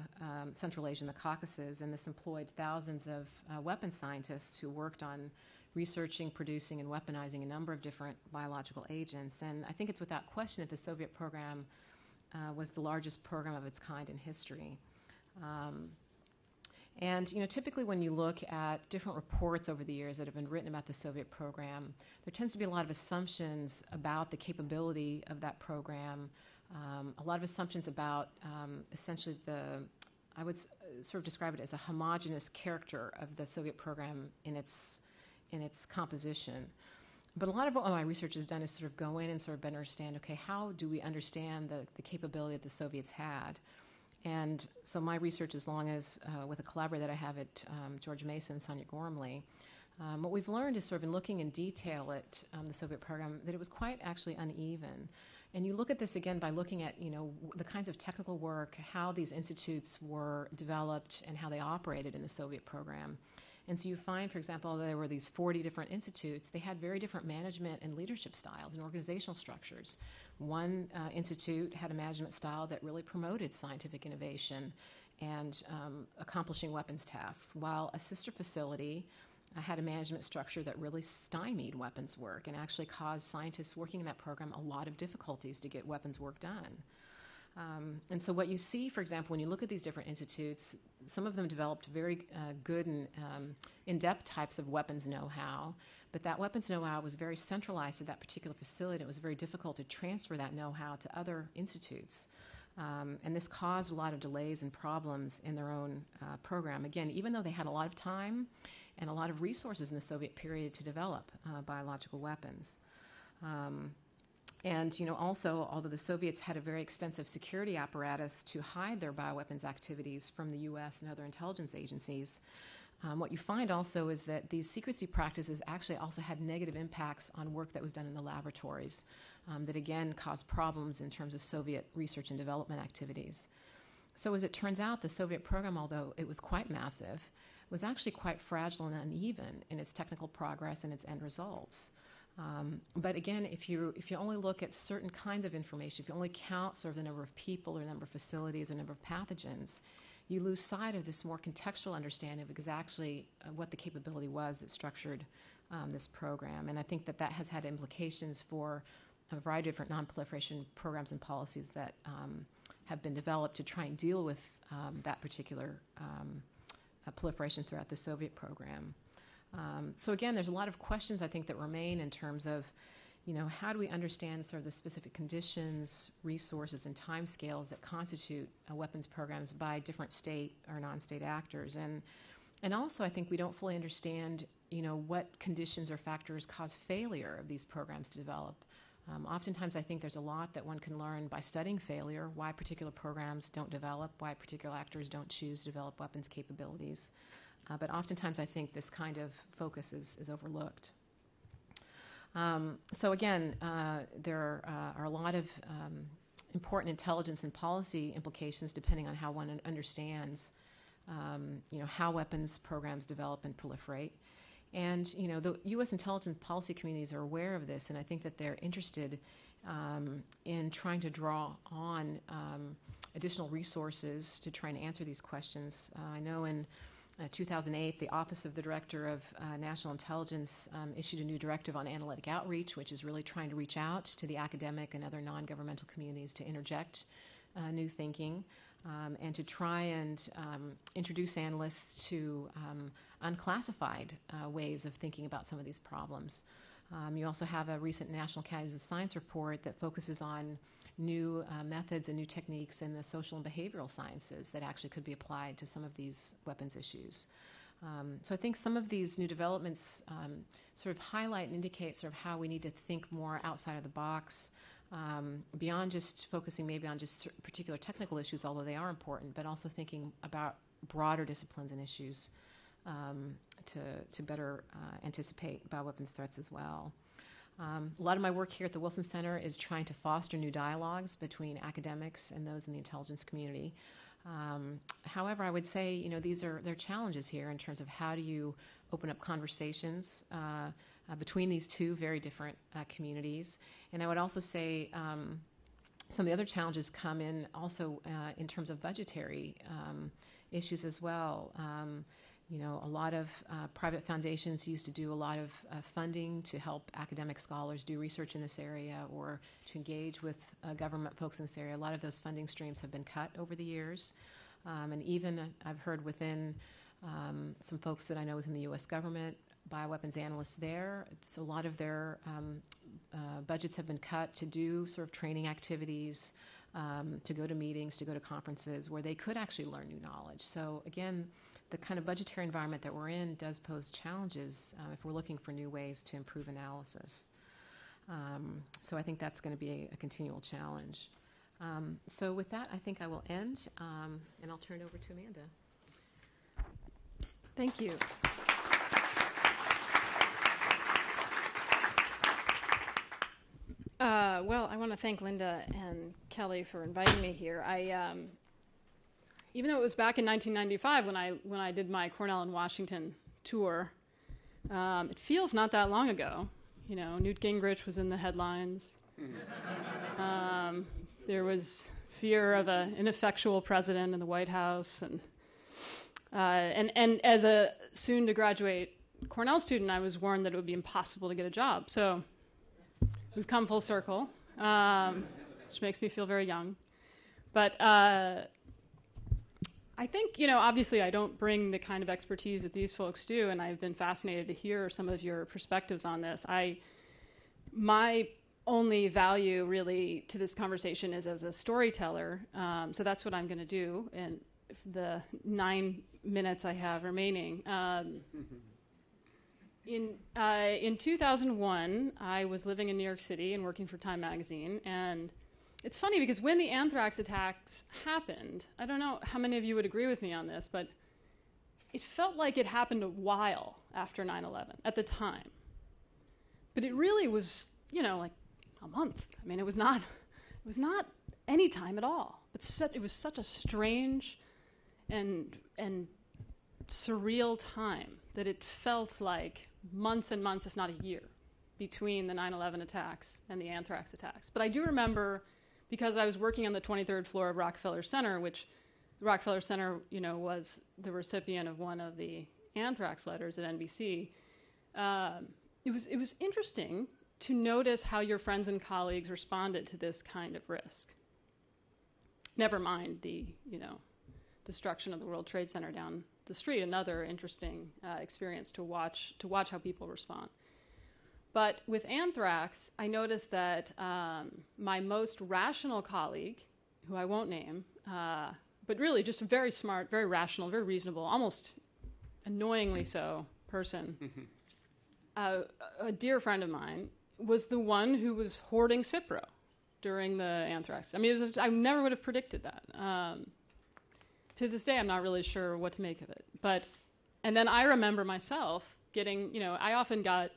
Central Asia, and the Caucasus, and this employed thousands of weapons scientists who worked on researching, producing, and weaponizing a number of different biological agents. And I think it's without question that the Soviet program was the largest program of its kind in history. And typically when you look at different reports over the years that have been written about the Soviet program, there tends to be a lot of assumptions about the capability of that program, a lot of assumptions about essentially I would sort of describe it as a homogeneous character of the Soviet program in its composition. But a lot of what my research has done is sort of go in and sort of better understand, okay, how do we understand the capability that the Soviets had? And so my research, as long as with a collaborator that I have at George Mason, Sonia Gormley, what we've learned is sort of in looking in detail at the Soviet program that it was quite actually uneven. And you look at this again by looking at, the kinds of technical work, how these institutes were developed and how they operated in the Soviet program. And so you find, for example, there were these 40 different institutes. They had very different management and leadership styles and organizational structures. One institute had a management style that really promoted scientific innovation and accomplishing weapons tasks, while a sister facility had a management structure that really stymied weapons work and actually caused scientists working in that program a lot of difficulties to get weapons work done. And so what you see, for example, when you look at these different institutes, some of them developed very good and in-depth types of weapons know-how, but that weapons know-how was very centralized to that particular facility. It was very difficult to transfer that know-how to other institutes. And this caused a lot of delays and problems in their own program. Again, even though they had a lot of time and a lot of resources in the Soviet period to develop biological weapons. And also, although the Soviets had a very extensive security apparatus to hide their bioweapons activities from the U.S. and other intelligence agencies, what you find also is that these secrecy practices actually also had negative impacts on work that was done in the laboratories that, again, caused problems in terms of Soviet research and development activities. So as it turns out, the Soviet program, although it was quite massive, was actually quite fragile and uneven in its technical progress and its end results. But again, if you only look at certain kinds of information, if you only count sort of the number of people or the number of facilities or number of pathogens, you lose sight of this more contextual understanding of exactly what the capability was that structured this program. And I think that has had implications for a variety of different non-proliferation programs and policies that have been developed to try and deal with that particular proliferation throughout the Soviet program. So again, there's a lot of questions I think that remain in terms of, how do we understand sort of the specific conditions, resources, and timescales that constitute weapons programs by different state or non-state actors, and also I think we don't fully understand, what conditions or factors cause failure of these programs to develop. Oftentimes, I think there's a lot that one can learn by studying failure, why particular programs don't develop, why particular actors don't choose to develop weapons capabilities. But oftentimes, I think this kind of focus is overlooked. So again, there are a lot of important intelligence and policy implications depending on how one understands, how weapons programs develop and proliferate. And, the U.S. intelligence policy communities are aware of this, and I think that they're interested in trying to draw on additional resources to try and answer these questions. I know in 2008, the Office of the Director of National Intelligence issued a new directive on analytic outreach, which is really trying to reach out to the academic and other non-governmental communities to interject new thinking and to try and introduce analysts to unclassified ways of thinking about some of these problems. You also have a recent National Academies of Science report that focuses on new methods and new techniques in the social and behavioral sciences that actually could be applied to some of these weapons issues. So I think some of these new developments sort of highlight and indicate sort of how we need to think more outside of the box, beyond just focusing maybe on just particular technical issues, although they are important, but also thinking about broader disciplines and issues to better anticipate bioweapons threats as well. A lot of my work here at the Wilson Center is trying to foster new dialogues between academics and those in the intelligence community. However, I would say, there are challenges here in terms of how do you open up conversations between these two very different communities. And I would also say some of the other challenges come in also in terms of budgetary issues as well. A lot of private foundations used to do a lot of funding to help academic scholars do research in this area or to engage with government folks in this area. A lot of those funding streams have been cut over the years. And even I've heard within some folks that I know within the U.S. government, bioweapons analysts there, a lot of their budgets have been cut to do sort of training activities, to go to meetings, to go to conferences where they could actually learn new knowledge. So again, the kind of budgetary environment that we're in does pose challenges if we're looking for new ways to improve analysis. So I think that's going to be a continual challenge. So with that, I think I will end, and I'll turn it over to Amanda. Thank you. Well, I want to thank Linda and Kelly for inviting me here. Even though it was back in 1995 when I did my Cornell and Washington tour, it feels not that long ago. Newt Gingrich was in the headlines. There was fear of an ineffectual president in the White House, and as a soon-to-graduate Cornell student, I was warned that it would be impossible to get a job. So we've come full circle, which makes me feel very young. But I think, obviously I don't bring the kind of expertise that these folks do, and I've been fascinated to hear some of your perspectives on this. My only value really to this conversation is as a storyteller, so that's what I'm going to do in the 9 minutes I have remaining. In 2001, I was living in New York City and working for Time magazine, and it's funny because when the anthrax attacks happened, I don't know how many of you would agree with me on this, but it felt like it happened a while after 9/11 at the time. But it really was, like a month. I mean, it was not any time at all. But it was such a strange and surreal time that it felt like months and months, if not a year. between the 9/11 attacks and the anthrax attacks. But I do remember, because I was working on the 23rd floor of Rockefeller Center, which the Rockefeller Center, was the recipient of one of the anthrax letters at NBC. It was interesting to notice how your friends and colleagues responded to this kind of risk. Never mind the, destruction of the World Trade Center down the street. Another interesting experience to watch how people respond. But with anthrax, I noticed that my most rational colleague, who I won't name, but really just a very smart, very rational, very reasonable, almost annoyingly so person, a dear friend of mine, was the one who was hoarding Cipro during the anthrax. I mean, I never would have predicted that. To this day, I'm not really sure what to make of it. And then I remember myself getting, I often got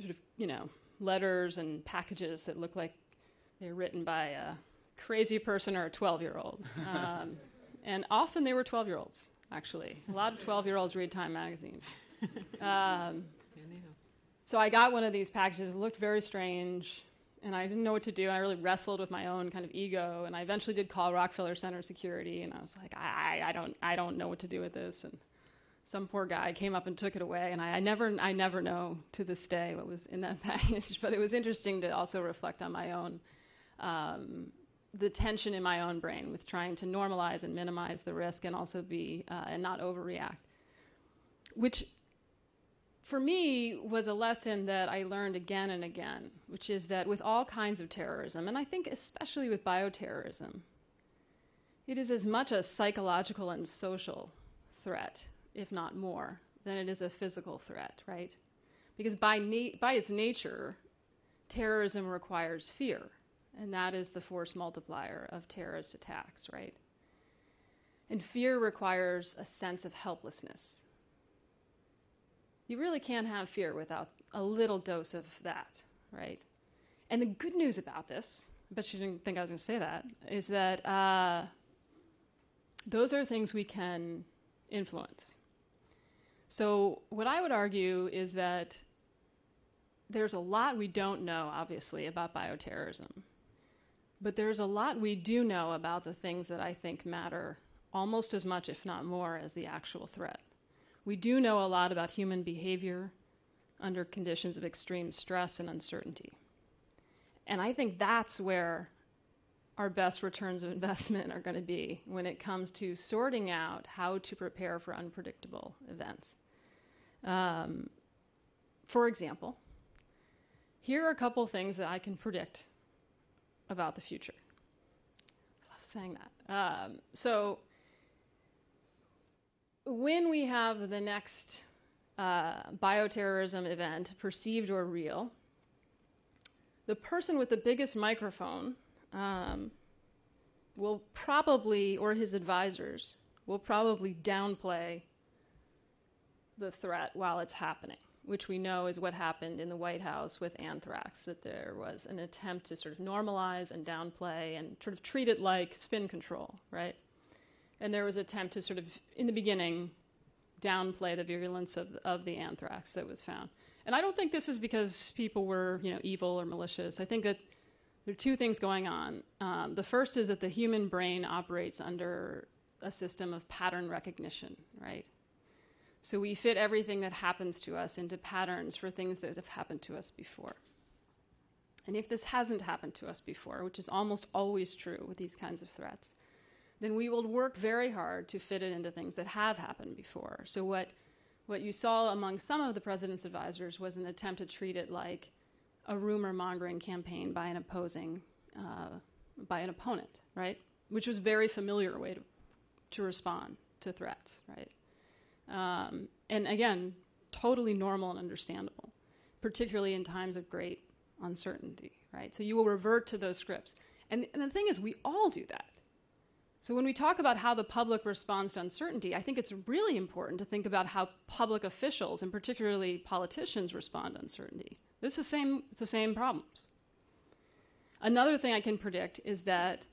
sort of, letters and packages that looked like they were written by a crazy person or a 12-year-old. And often they were 12-year-olds, actually. A lot of 12-year-olds read Time magazine. So I got one of these packages. It looked very strange, and I didn't know what to do. I really wrestled with my own kind of ego, and I eventually did call Rockefeller Center security, and I was like, I don't know what to do with this. And some poor guy came up and took it away, and I never know to this day what was in that package. But it was interesting to also reflect on my own, the tension in my own brain with trying to normalize and minimize the risk and also be and not overreact, which for me was a lesson that I learned again and again, which is that with all kinds of terrorism, and I think especially with bioterrorism, it is as much a psychological and social threat, if not more, than it is a physical threat, right? Because by its nature, terrorism requires fear, and that is the force multiplier of terrorist attacks, right? And fear requires a sense of helplessness. You really can't have fear without a little dose of that, right? And the good news about this, I bet you didn't think I was going to say that, is that those are things we can influence. So what I would argue is that there's a lot we don't know, obviously, about bioterrorism. But there's a lot we do know about the things that I think matter almost as much, if not more, as the actual threat. We do know a lot about human behavior under conditions of extreme stress and uncertainty. And I think that's where our best returns of investment are going to be when it comes to sorting out how to prepare for unpredictable events. For example, here are a couple things that I can predict about the future. I love saying that. So when we have the next bioterrorism event, perceived or real, the person with the biggest microphone will probably, or his advisors, will probably downplay the threat while it's happening, which we know is what happened in the White House with anthrax, that there was an attempt to sort of normalize and downplay and sort of treat it like spin control, right? And there was an attempt to sort of, in the beginning, downplay the virulence of the anthrax that was found. And I don't think this is because people were, evil or malicious. I think that there are two things going on. The first is that the human brain operates under a system of pattern recognition, right? So we fit everything that happens to us into patterns for things that have happened to us before. And if this hasn't happened to us before, which is almost always true with these kinds of threats, then we will work very hard to fit it into things that have happened before. So what you saw among some of the president's advisors was an attempt to treat it like a rumor-mongering campaign by an opponent, right? Which was a very familiar way to respond to threats, right? And again, totally normal and understandable, particularly in times of great uncertainty, right? So you will revert to those scripts. And the thing is, we all do that. So when we talk about how the public responds to uncertainty, I think it's really important to think about how public officials, and particularly politicians, respond to uncertainty. It's the same problems. Another thing I can predict is that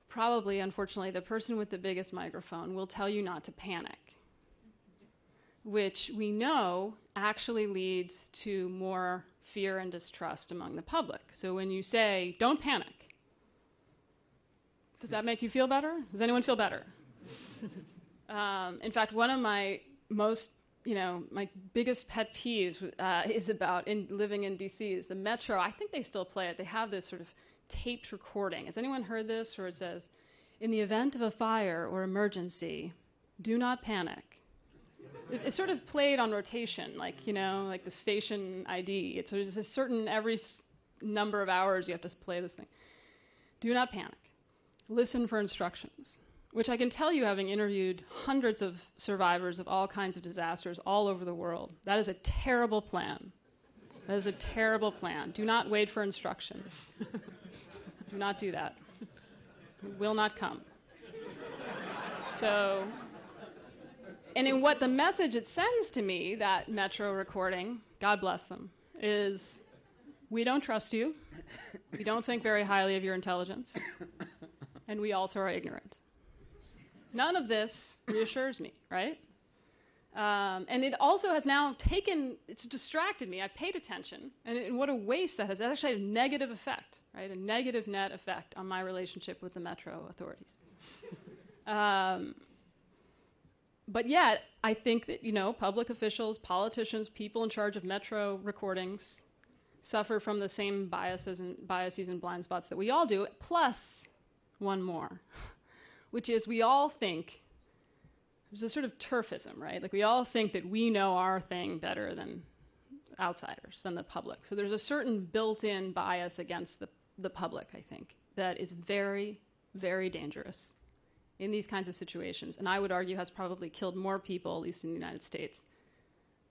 probably, unfortunately, the person with the biggest microphone will tell you not to panic, which we know actually leads to more fear and distrust among the public. So when you say, don't panic, does that make you feel better? Does anyone feel better? In fact, one of my my biggest pet peeves is about living in D.C. is the Metro. I think they still play it. They have this sort of taped recording. Has anyone heard this? Where it says, in the event of a fire or emergency, do not panic. It's sort of played on rotation, like the station ID. It's a certain, every number of hours you have to play this thing. Do not panic. Listen for instructions, which I can tell you, having interviewed hundreds of survivors of all kinds of disasters all over the world, that is a terrible plan. That is a terrible plan. Do not wait for instructions. Do not do that. It will not come. So, and in what the message it sends to me, that Metro recording, God bless them, is we don't trust you. We don't think very highly of your intelligence. And we also are ignorant. None of this reassures me, right? And it also has now it's distracted me. I paid attention. And what a waste that has. That actually had a negative effect, right? A negative net effect on my relationship with the Metro authorities. But yet, I think that, public officials, politicians, people in charge of Metro recordings suffer from the same biases and blind spots that we all do, plus one more, which is we all think, there's a sort of turfism, right? Like we all think that we know our thing better than outsiders, than the public. So there's a certain built-in bias against the public, I think, that is very, very dangerous in these kinds of situations. And I would argue has probably killed more people, at least in the United States,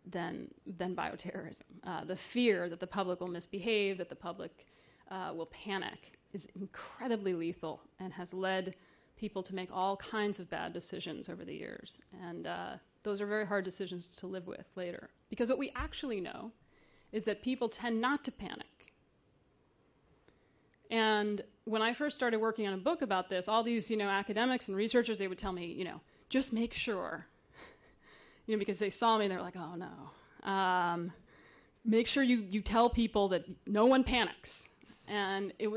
than bioterrorism. The fear that the public will misbehave, that the public will panic, is incredibly lethal and has led people to make all kinds of bad decisions over the years. And those are very hard decisions to live with later. Because what we actually know is that people tend not to panic. And when I first started working on a book about this, all these, academics and researchers, they would tell me, just make sure, because they saw me, they're like, oh no. Make sure you tell people that no one panics. And it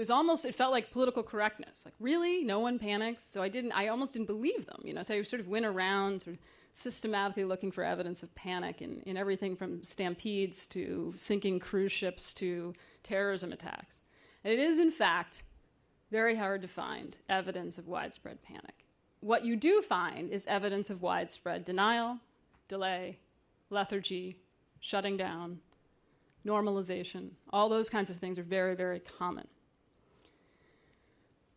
felt like political correctness. Like, really? No one panics? So I almost didn't believe them, So I sort of went around sort of systematically looking for evidence of panic in everything from stampedes to sinking cruise ships to terrorism attacks. And it is, in fact, very hard to find evidence of widespread panic. What you do find is evidence of widespread denial, delay, lethargy, shutting down, normalization. All those kinds of things are very, very common.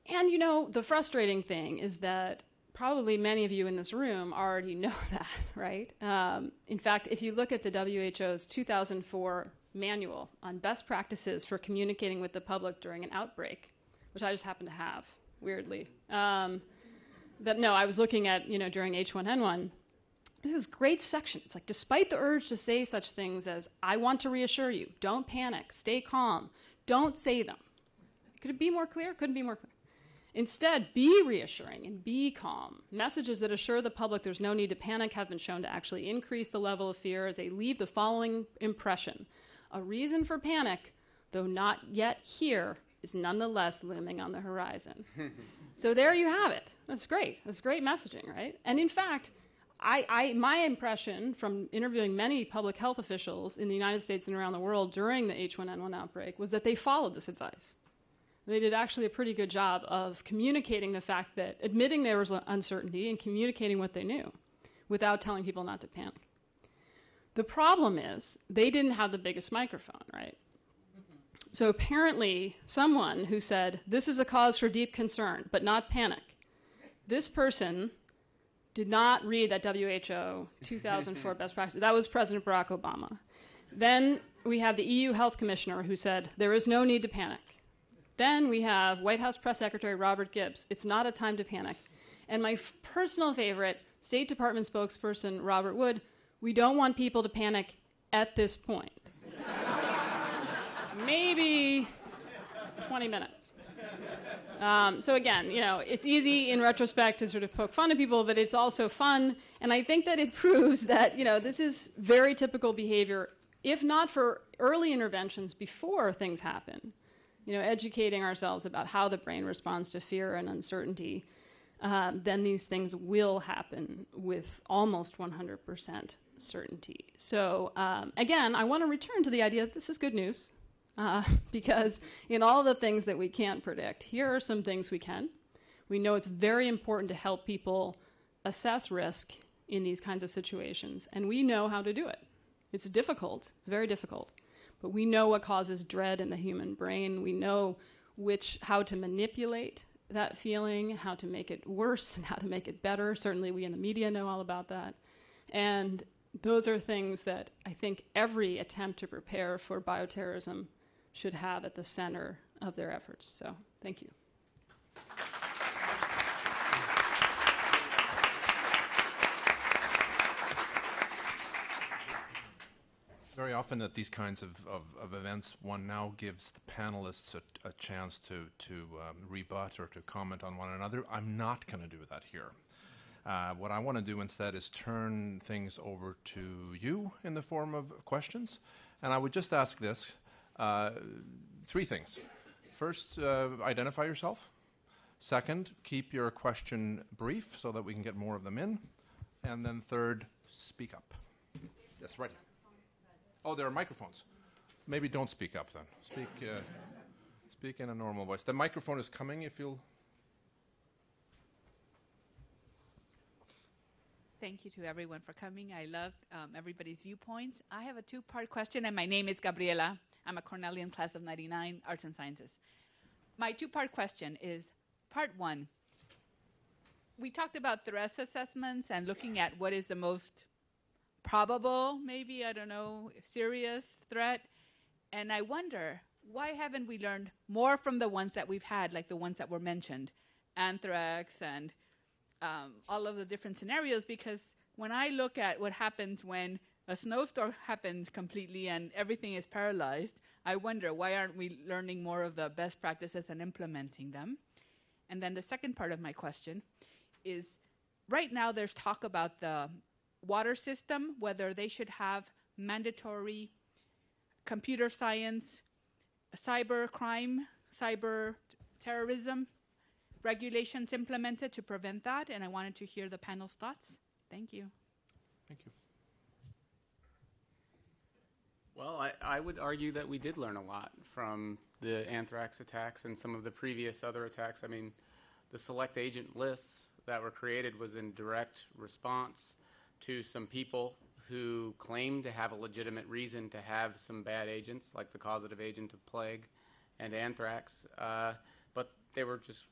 And, the frustrating thing is that probably many of you in this room already know that, right? In fact, if you look at the WHO's 2004 manual on best practices for communicating with the public during an outbreak, which I just happen to have, weirdly. But no, I was looking at, during H1N1, this is a great section. It's like, despite the urge to say such things as, I want to reassure you, don't panic, stay calm, don't say them. Could it be more clear? Couldn't be more clear. Instead, be reassuring and be calm. Messages that assure the public there's no need to panic have been shown to actually increase the level of fear as they leave the following impression. A reason for panic, though not yet here, is nonetheless looming on the horizon. So there you have it. That's great. That's great messaging, right? And in fact, my impression from interviewing many public health officials in the United States and around the world during the H1N1 outbreak was that they followed this advice. They did actually a pretty good job of communicating the fact that, admitting there was uncertainty and communicating what they knew without telling people not to panic. The problem is they didn't have the biggest microphone, right? So apparently someone who said, this is a cause for deep concern, but not panic. This person did not read that WHO 2004 best practice. That was President Barack Obama. Then we have the EU Health Commissioner who said, there is no need to panic. Then we have White House Press Secretary Robert Gibbs. It's not a time to panic. And my personal favorite, State Department spokesperson Robert Wood, we don't want people to panic at this point. Maybe 20 minutes. So again, it's easy in retrospect to sort of poke fun at people, but it's also fun. And I think that it proves that, this is very typical behavior, if not for early interventions before things happen, educating ourselves about how the brain responds to fear and uncertainty, then these things will happen with almost 100% certainty. So again, I want to return to the idea that this is good news, because in all the things that we can't predict, here are some things we can. We know it's very important to help people assess risk in these kinds of situations, and we know how to do it. It's difficult, it's very difficult, but we know what causes dread in the human brain. We know how to manipulate that feeling, how to make it worse and how to make it better. Certainly we in the media know all about that. And those are things that I think every attempt to prepare for bioterrorism should have at the center of their efforts. So thank you. Very often at these kinds of events, one now gives the panelists a chance to rebut or to comment on one another. I'm not going to do that here. What I want to do instead is turn things over to you in the form of questions. And I would just ask this, 3 things. First, identify yourself. Second, keep your question brief so that we can get more of them in. And then third, speak up. Yes, right here. Oh, there are microphones. Maybe don't speak up then. Speak in a normal voice. The microphone is coming if you'll... Thank you to everyone for coming. I loved everybody's viewpoints. I have a 2-part question, and my name is Gabriela. I'm a Cornellian class of 99, Arts and Sciences. My 2-part question is, part 1, we talked about threat assessments and looking at what is the most probable, maybe, I don't know, serious threat. And I wonder, why haven't we learned more from the ones that we've had, like the ones that were mentioned, anthrax and all of the different scenarios? Because when I look at what happens when a snowstorm happens completely and everything is paralyzed, I wonder, why aren't we learning more of the best practices and implementing them? And then the second part of my question is, right now there's talk about the water system, whether they should have mandatory computer science, cyber crime, cyber terrorism regulations implemented to prevent that, and I wanted to hear the panel's thoughts. Thank you. Thank you. Well, I would argue that we did learn a lot from the anthrax attacks and some of the previous other attacks. I mean, the select agent lists that were created was in direct response to some people who claimed to have a legitimate reason to have some bad agents, like the causative agent of plague and anthrax, but they were just,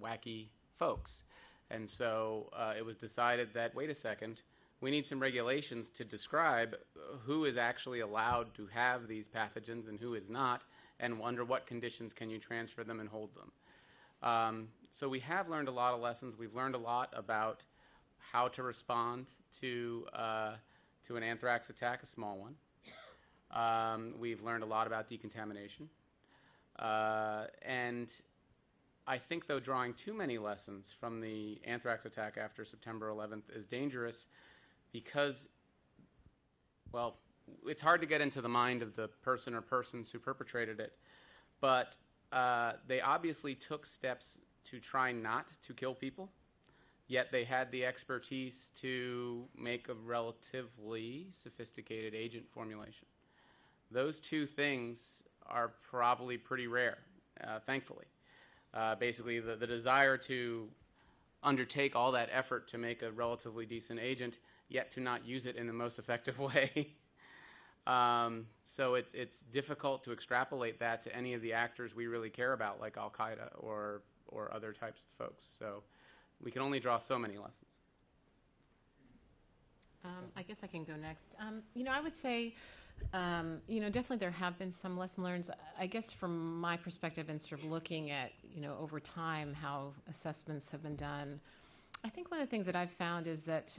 wacky folks. And so it was decided that, wait a second, we need some regulations to describe who is actually allowed to have these pathogens and who is not, and under what conditions can you transfer them and hold them. So we have learned a lot of lessons. We've learned a lot about how to respond to an anthrax attack, a small one. We've learned a lot about decontamination. And I think, though, drawing too many lessons from the anthrax attack after September 11th is dangerous because, well, it's hard to get into the mind of the person or persons who perpetrated it, but they obviously took steps to try not to kill people. Yet they had the expertise to make a relatively sophisticated agent formulation. Those 2 things are probably pretty rare, thankfully. Basically, the desire to undertake all that effort to make a relatively decent agent, yet to not use it in the most effective way. So it's difficult to extrapolate that to any of the actors we really care about, like Al-Qaeda or other types of folks. So we can only draw so many lessons. I guess I can go next. I would say, definitely there have been some lesson learned. I guess from my perspective and sort of looking at, over time how assessments have been done, I think one of the things that I've found is that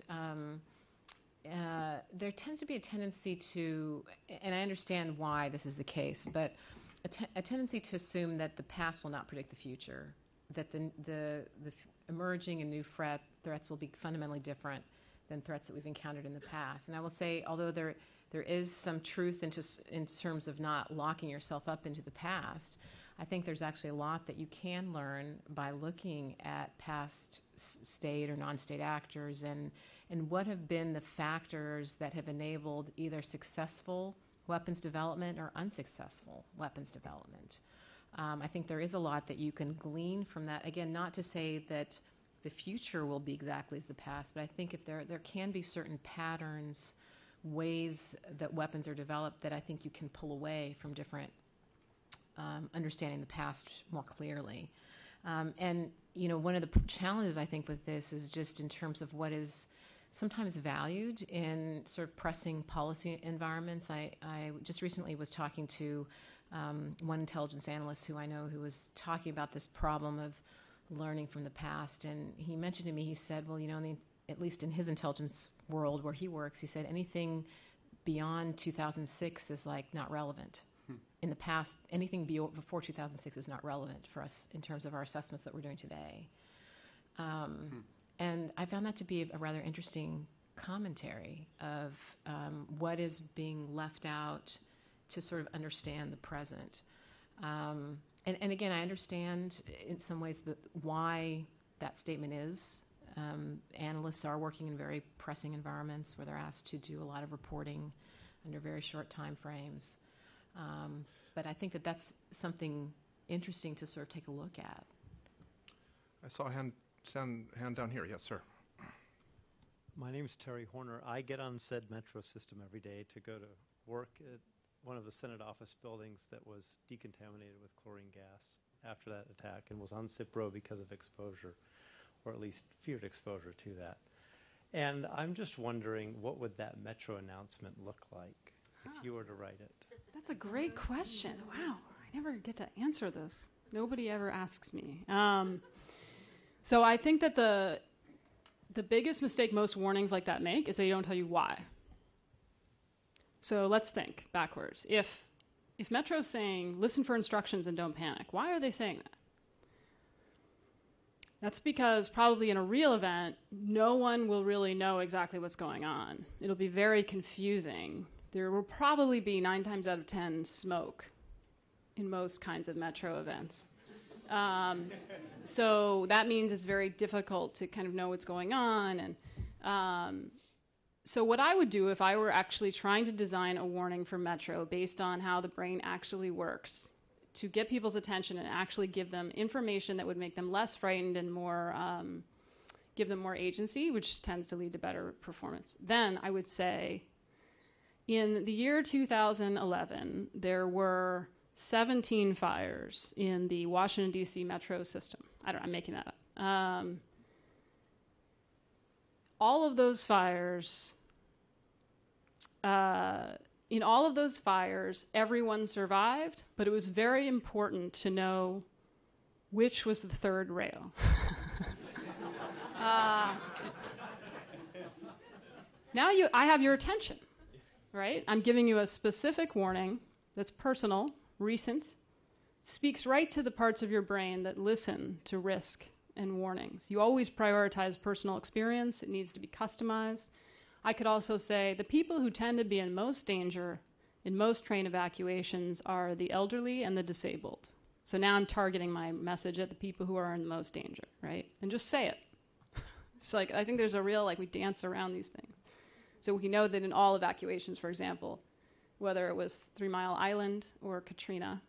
there tends to be a tendency to, and I understand why this is the case, but a tendency to assume that the past will not predict the future, that the emerging and new threats will be fundamentally different than threats that we've encountered in the past. And I will say, although there there is some truth in terms of not locking yourself up into the past. I think there's actually a lot that you can learn by looking at past state or non-state actors and what have been the factors that have enabled either successful weapons development or unsuccessful weapons development. I think there is a lot that you can glean from that. Again, not to say that the future will be exactly as the past, but I think if there can be certain patterns, ways that weapons are developed that I think you can pull away from different understanding the past more clearly. And, you know, one of the challenges I think with this is just in terms of what is sometimes valued in sort of pressing policy environments. I just recently was talking to one intelligence analyst who I know who was talking about this problem of learning from the past. And he mentioned to me, he said, well, you know, at least in his intelligence world where he works, he said anything beyond 2006 is like not relevant. In the past, anything before 2006 is not relevant for us in terms of our assessments that we're doing today. And I found that to be a rather interesting commentary of what is being left out to sort of understand the present. And again, I understand in some ways why that statement is. Analysts are working in very pressing environments where they're asked to do a lot of reporting under very short time frames. But I think that that's something interesting to sort of take a look at. I saw a hand down here. Yes, sir. My name is Terry Horner. I get on said metro system every day to go to work at one of the Senate office buildings that was decontaminated with chlorine gas after that attack and was on CIPRO because of exposure, or at least feared exposure to that. And I'm just wondering, what would that metro announcement look like if you were to write it? That's a great question. Wow, I never get to answer this. Nobody ever asks me. So I think that the biggest mistake most warnings like that make is they don't tell you why. So let's think backwards. If Metro's saying, listen for instructions and don't panic, why are they saying that? That's because probably in a real event, no one will really know exactly what's going on. It'll be very confusing. There will probably be 9 times out of 10 smoke in most kinds of metro events. So that means it's very difficult to kind of know what's going on. And so what I would do if I were actually trying to design a warning for metro based on how the brain actually works, to get people's attention and actually give them information that would make them less frightened and more, give them more agency, which tends to lead to better performance. Then I would say, in the year 2011, there were 17 fires in the Washington, D.C. metro system. I'm making that up. All of those fires, in all of those fires, everyone survived, but it was very important to know which was the third rail. Now I have your attention, right? I'm giving you a specific warning that's personal, recent, speaks right to the parts of your brain that listen to risk and warnings. You always prioritize personal experience. It needs to be customized. I could also say the people who tend to be in most danger in most train evacuations are the elderly and the disabled. So now I'm targeting my message at the people who are in the most danger, right? And just say it. It's like, I think there's a real, we dance around these things. So we know that in all evacuations, for example, whether it was 3 Mile Island or Katrina,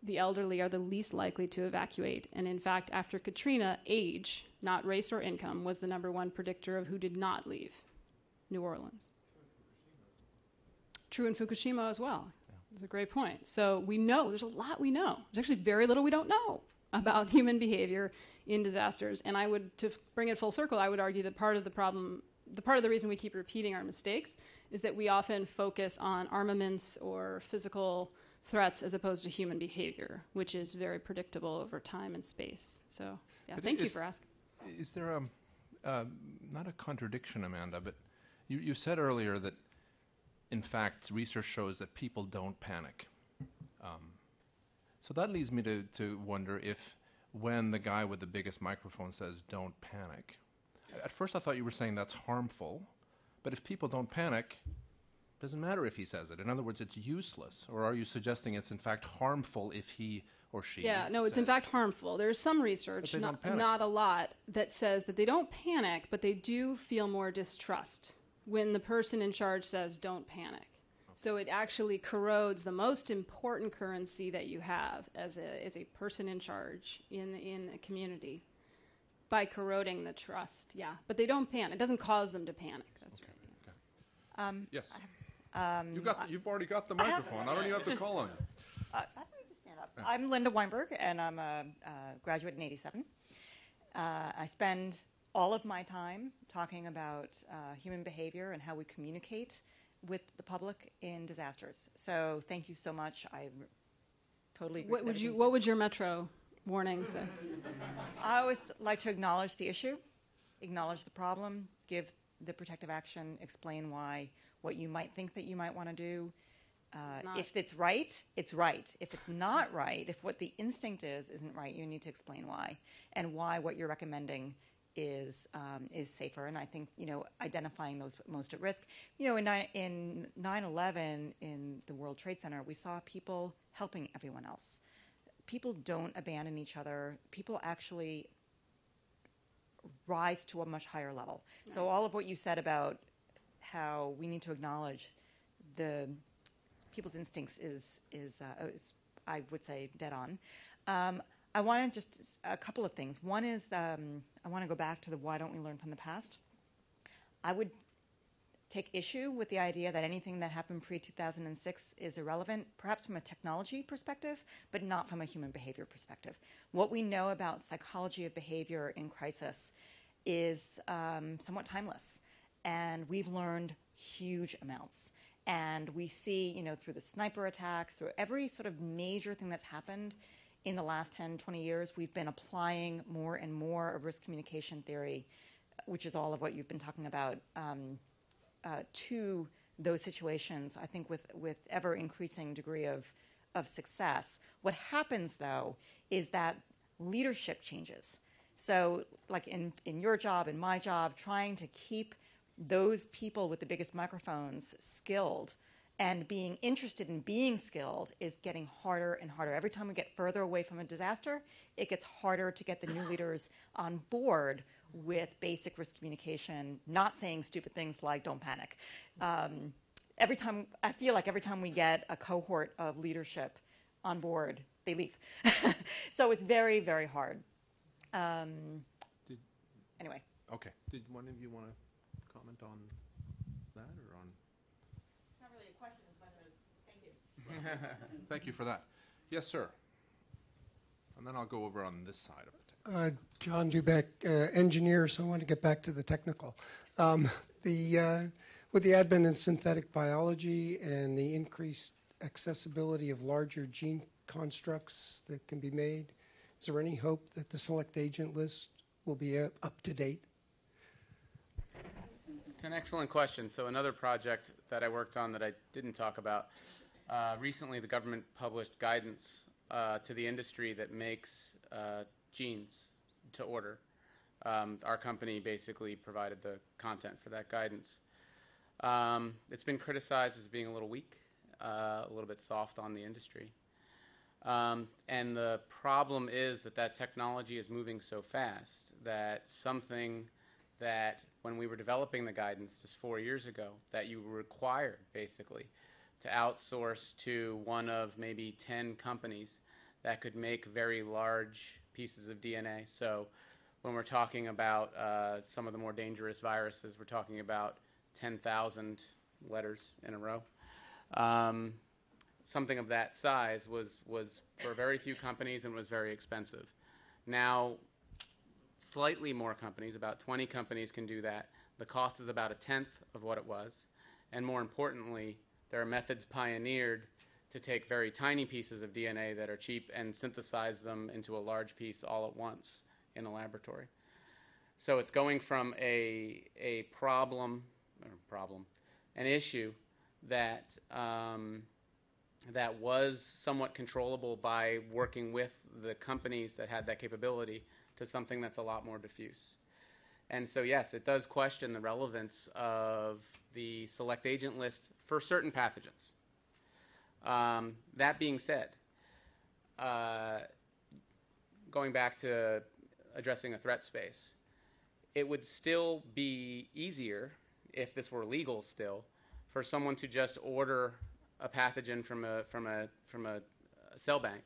the elderly are the least likely to evacuate. And in fact, after Katrina, age, not race or income, was the #1 predictor of who did not leave New Orleans. True in Fukushima as well. That's a great point. So we know, there's a lot we know. There's actually very little we don't know about human behavior in disasters. And to bring it full circle, I would argue that part of the problem, part of the reason we keep repeating our mistakes is that we often focus on armaments or physical threats as opposed to human behavior, which is very predictable over time and space. So, yeah, thank you for asking. Is there not a contradiction, Amanda, but you said earlier that, in fact, research shows that people don't panic. So that leads me to wonder if when the guy with the biggest microphone says, don't panic, at first I thought you were saying that's harmful, but if people don't panic, doesn't matter if he says it. In other words, it's useless. Or are you suggesting it's in fact harmful if he or she Yeah, no, it's says? in fact harmful. There's some research, But they don't panic. not a lot, that says that they don't panic, but they do feel more distrust when the person in charge says, don't panic. So it actually corrodes the most important currency that you have as a person in charge in a community by corroding the trust. Yeah, but they don't panic. It doesn't cause them to panic. That's right. Okay. Yes. You've already got the microphone. I don't even have to call on you. I don't need to stand up. I'm Linda Weinberg, and I'm a graduate in '87. I spend all of my time talking about human behavior and how we communicate with the public in disasters. So thank you so much. I totally agree. What would your Metro warning say? I always like to acknowledge the issue, acknowledge the problem, give the protective action, explain why, what you might think that you might want to do. If it's right, it's right. If it's not right, if what the instinct isn't right, you need to explain why, and why what you're recommending is safer. And I think, identifying those most at risk. In 9/11 in the World Trade Center, we saw people helping everyone else. People don't abandon each other. People actually rise to a much higher level. Right. So all of what you said about how we need to acknowledge the people's instincts is I would say, dead on. I want to just a couple of things. One is I want to go back to the why don't we learn from the past. I would take issue with the idea that anything that happened pre-2006 is irrelevant, perhaps from a technology perspective, but not from a human behavior perspective. What we know about psychology of behavior in crisis is somewhat timeless, and we've learned huge amounts. And we see, through the sniper attacks, through every sort of major thing that's happened in the last 10, 20 years, we've been applying more and more of risk communication theory, which is all of what you've been talking about, to those situations, I think with ever increasing degree of success. What happens, though, is that leadership changes. So like in your job, in my job, trying to keep those people with the biggest microphones skilled and being interested in being skilled is getting harder and harder. Every time we get further away from a disaster, it gets harder to get the new leaders on board with basic risk communication, not saying stupid things like don't panic. I feel like every time we get a cohort of leadership on board, they leave. So it's very, very hard. Anyway. Okay. Did one of you want to comment on that or on? Not really a question as much as thank you. Thank you for that. Yes, sir. And then I'll go over on this side of it. John Dubeck, engineer, so I want to get back to the technical. With the advent of synthetic biology and the increased accessibility of larger gene constructs that can be made, is there any hope that the select agent list will be up to date? It's an excellent question. So another project that I worked on that I didn't talk about, recently the government published guidance to the industry that makes genes to order. Our company basically provided the content for that guidance. It's been criticized as being a little weak, a little bit soft on the industry. And the problem is that technology is moving so fast that something that when we were developing the guidance just 4 years ago that you were required basically to outsource to one of maybe 10 companies that could make very large pieces of DNA. So when we're talking about some of the more dangerous viruses, we're talking about 10,000 letters in a row. Something of that size was for very few companies and was very expensive. Now, slightly more companies, about 20 companies can do that. The cost is about 1/10 of what it was. And more importantly, there are methods pioneered to take very tiny pieces of DNA that are cheap and synthesize them into a large piece all at once in a laboratory. So it's going from an issue that that was somewhat controllable by working with the companies that had that capability to something that's a lot more diffuse. And so, yes, it does question the relevance of the select agent list for certain pathogens. That being said, going back to addressing a threat space, it would still be easier, if this were legal still, for someone to just order a pathogen from a cell bank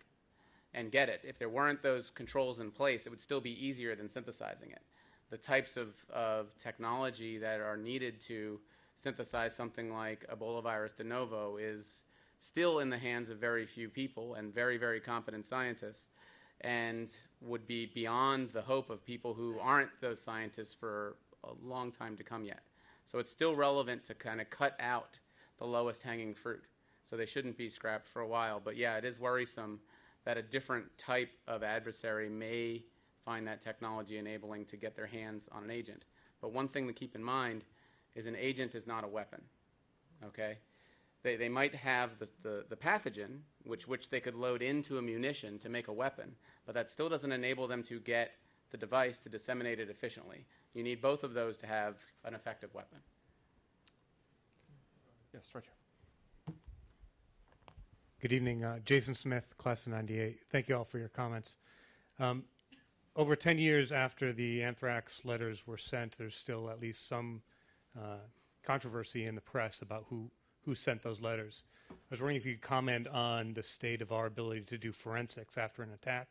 and get it. If there weren't those controls in place, it would still be easier than synthesizing it. The types of technology that are needed to synthesize something like Ebola virus de novo is still in the hands of very few people and very, very competent scientists, and would be beyond the hope of people who aren't those scientists for a long time to come yet. So it's still relevant to kind of cut out the lowest hanging fruit. So they shouldn't be scrapped for a while. But yeah, it is worrisome that a different type of adversary may find that technology enabling to get their hands on an agent. But one thing to keep in mind is an agent is not a weapon, okay? They might have the pathogen, which they could load into a munition to make a weapon, but that still doesn't enable them to get the device to disseminate it efficiently. You need both of those to have an effective weapon. Yes, right here. Good evening. Jason Smith, class of 98. Thank you all for your comments. Over 10 years after the anthrax letters were sent, there's still at least some controversy in the press about who sent those letters. I was wondering if you could comment on the state of our ability to do forensics after an attack,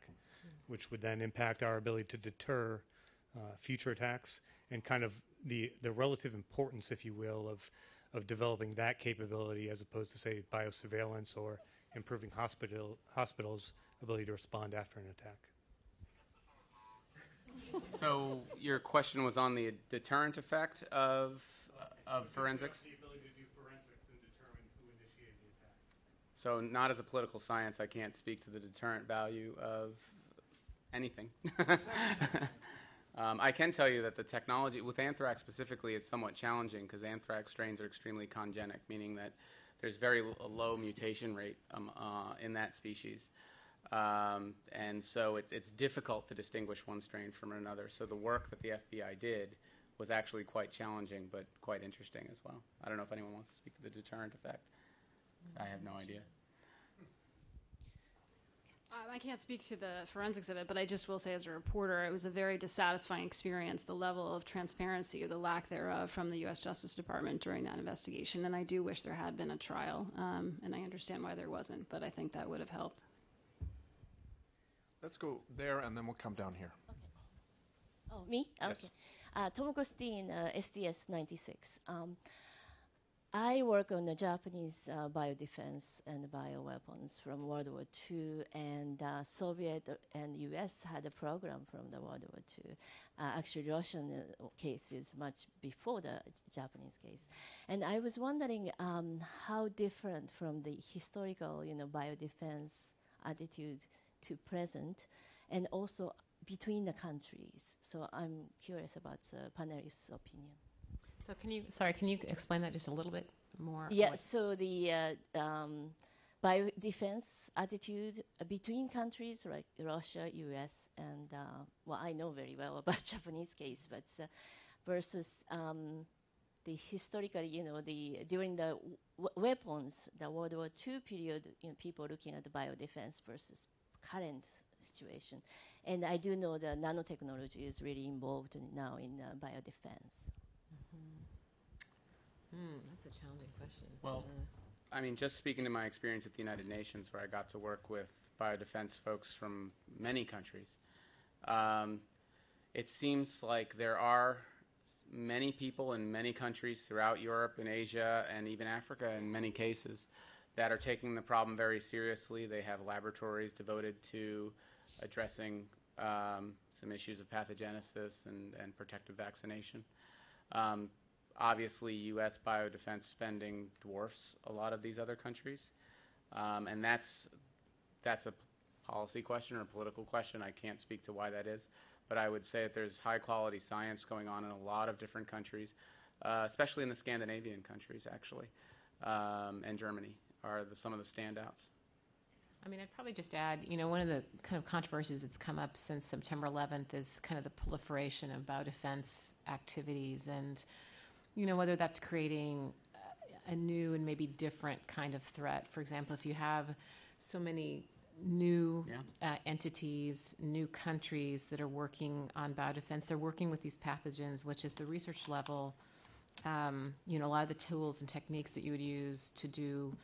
which would then impact our ability to deter future attacks, and kind of the relative importance, if you will, of developing that capability as opposed to, say, biosurveillance or improving hospitals' ability to respond after an attack. So your question was on the deterrent effect of forensics? The ability to do forensics and determine who initiated the attack. So not as a political science, I can't speak to the deterrent value of anything. I can tell you that the technology, with anthrax specifically, it's somewhat challenging because anthrax strains are extremely congenic, meaning that there's very low mutation rate in that species. And so it's difficult to distinguish one strain from another. So the work that the FBI did was actually quite challenging, but quite interesting as well. I don't know if anyone wants to speak to the deterrent effect. I have no idea. I can't speak to the forensics of it, but I just will say as a reporter, it was a very dissatisfying experience, the level of transparency or the lack thereof from the U.S. Justice Department during that investigation. And I do wish there had been a trial, and I understand why there wasn't, but I think that would have helped. Let's go there, and then we'll come down here. Okay. Oh, me? Yes. Okay. Tomoko Steen, SDS 96. I work on the Japanese biodefense and bioweapons from World War II, and Soviet and U.S. had a program from the World War II. Actually, Russian case is much before the Japanese case. And I was wondering how different from the historical, biodefense attitude to present, and also between the countries. So I'm curious about the panelist's opinion. So can you explain that just a little bit more? Yeah, so the biodefense attitude between countries like Russia, U.S., and, I know very well about Japanese case, but versus the historical, during the weapons, the World War II period, people looking at the biodefense versus current situation. And I do know that nanotechnology is really involved now in biodefense. That's a challenging question. Well, I mean, just speaking to my experience at the United Nations, where I got to work with biodefense folks from many countries, it seems like there are many people in many countries throughout Europe and Asia and even Africa in many cases that are taking the problem very seriously. They have laboratories devoted to addressing some issues of pathogenesis and protective vaccination. Obviously, U.S. biodefense spending dwarfs a lot of these other countries, and that's a policy question or a political question. I can't speak to why that is, but I would say that there's high-quality science going on in a lot of different countries, especially in the Scandinavian countries, actually, and Germany are some of the standouts. I mean, I'd probably just add, one of the kind of controversies that's come up since September 11th is kind of the proliferation of biodefense activities and, whether that's creating a new and maybe different kind of threat. For example, if you have so many new entities, new countries that are working on biodefense, they're working with these pathogens, which at the research level, a lot of the tools and techniques that you would use to do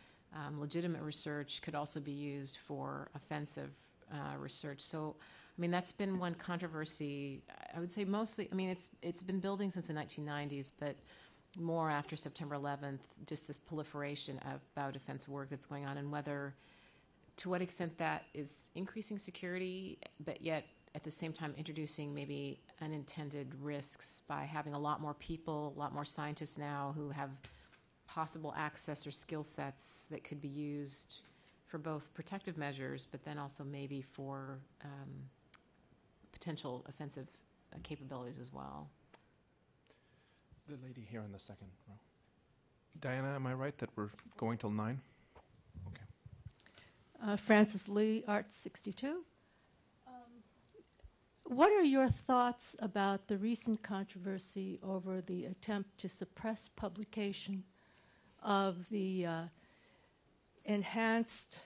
legitimate research could also be used for offensive research. So, I mean, that's been one controversy. I would say mostly, I mean, it's been building since the 1990s, but more after September 11th, just this proliferation of biodefense work that's going on, and to what extent that is increasing security, but yet at the same time introducing maybe unintended risks by having a lot more people, a lot more scientists now who have possible access or skill sets that could be used for both protective measures, but then also maybe for potential offensive capabilities as well. The lady here in the second row. Diana, am I right that we're going till 9? Okay. Francis Lee, Arts 62. What are your thoughts about the recent controversy over the attempt to suppress publication of the enhanced,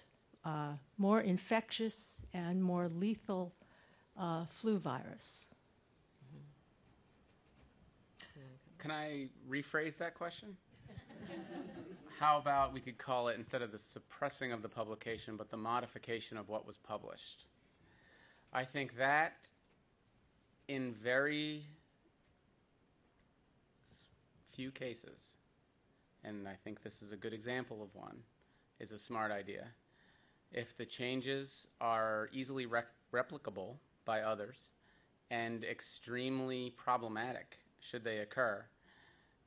more infectious, and more lethal flu virus? Can I rephrase that question? How about we could call it, instead of the suppressing of the publication, but the modification of what was published? I think that in very few cases, and I think this is a good example of one, is a smart idea. If the changes are easily replicable by others and extremely problematic should they occur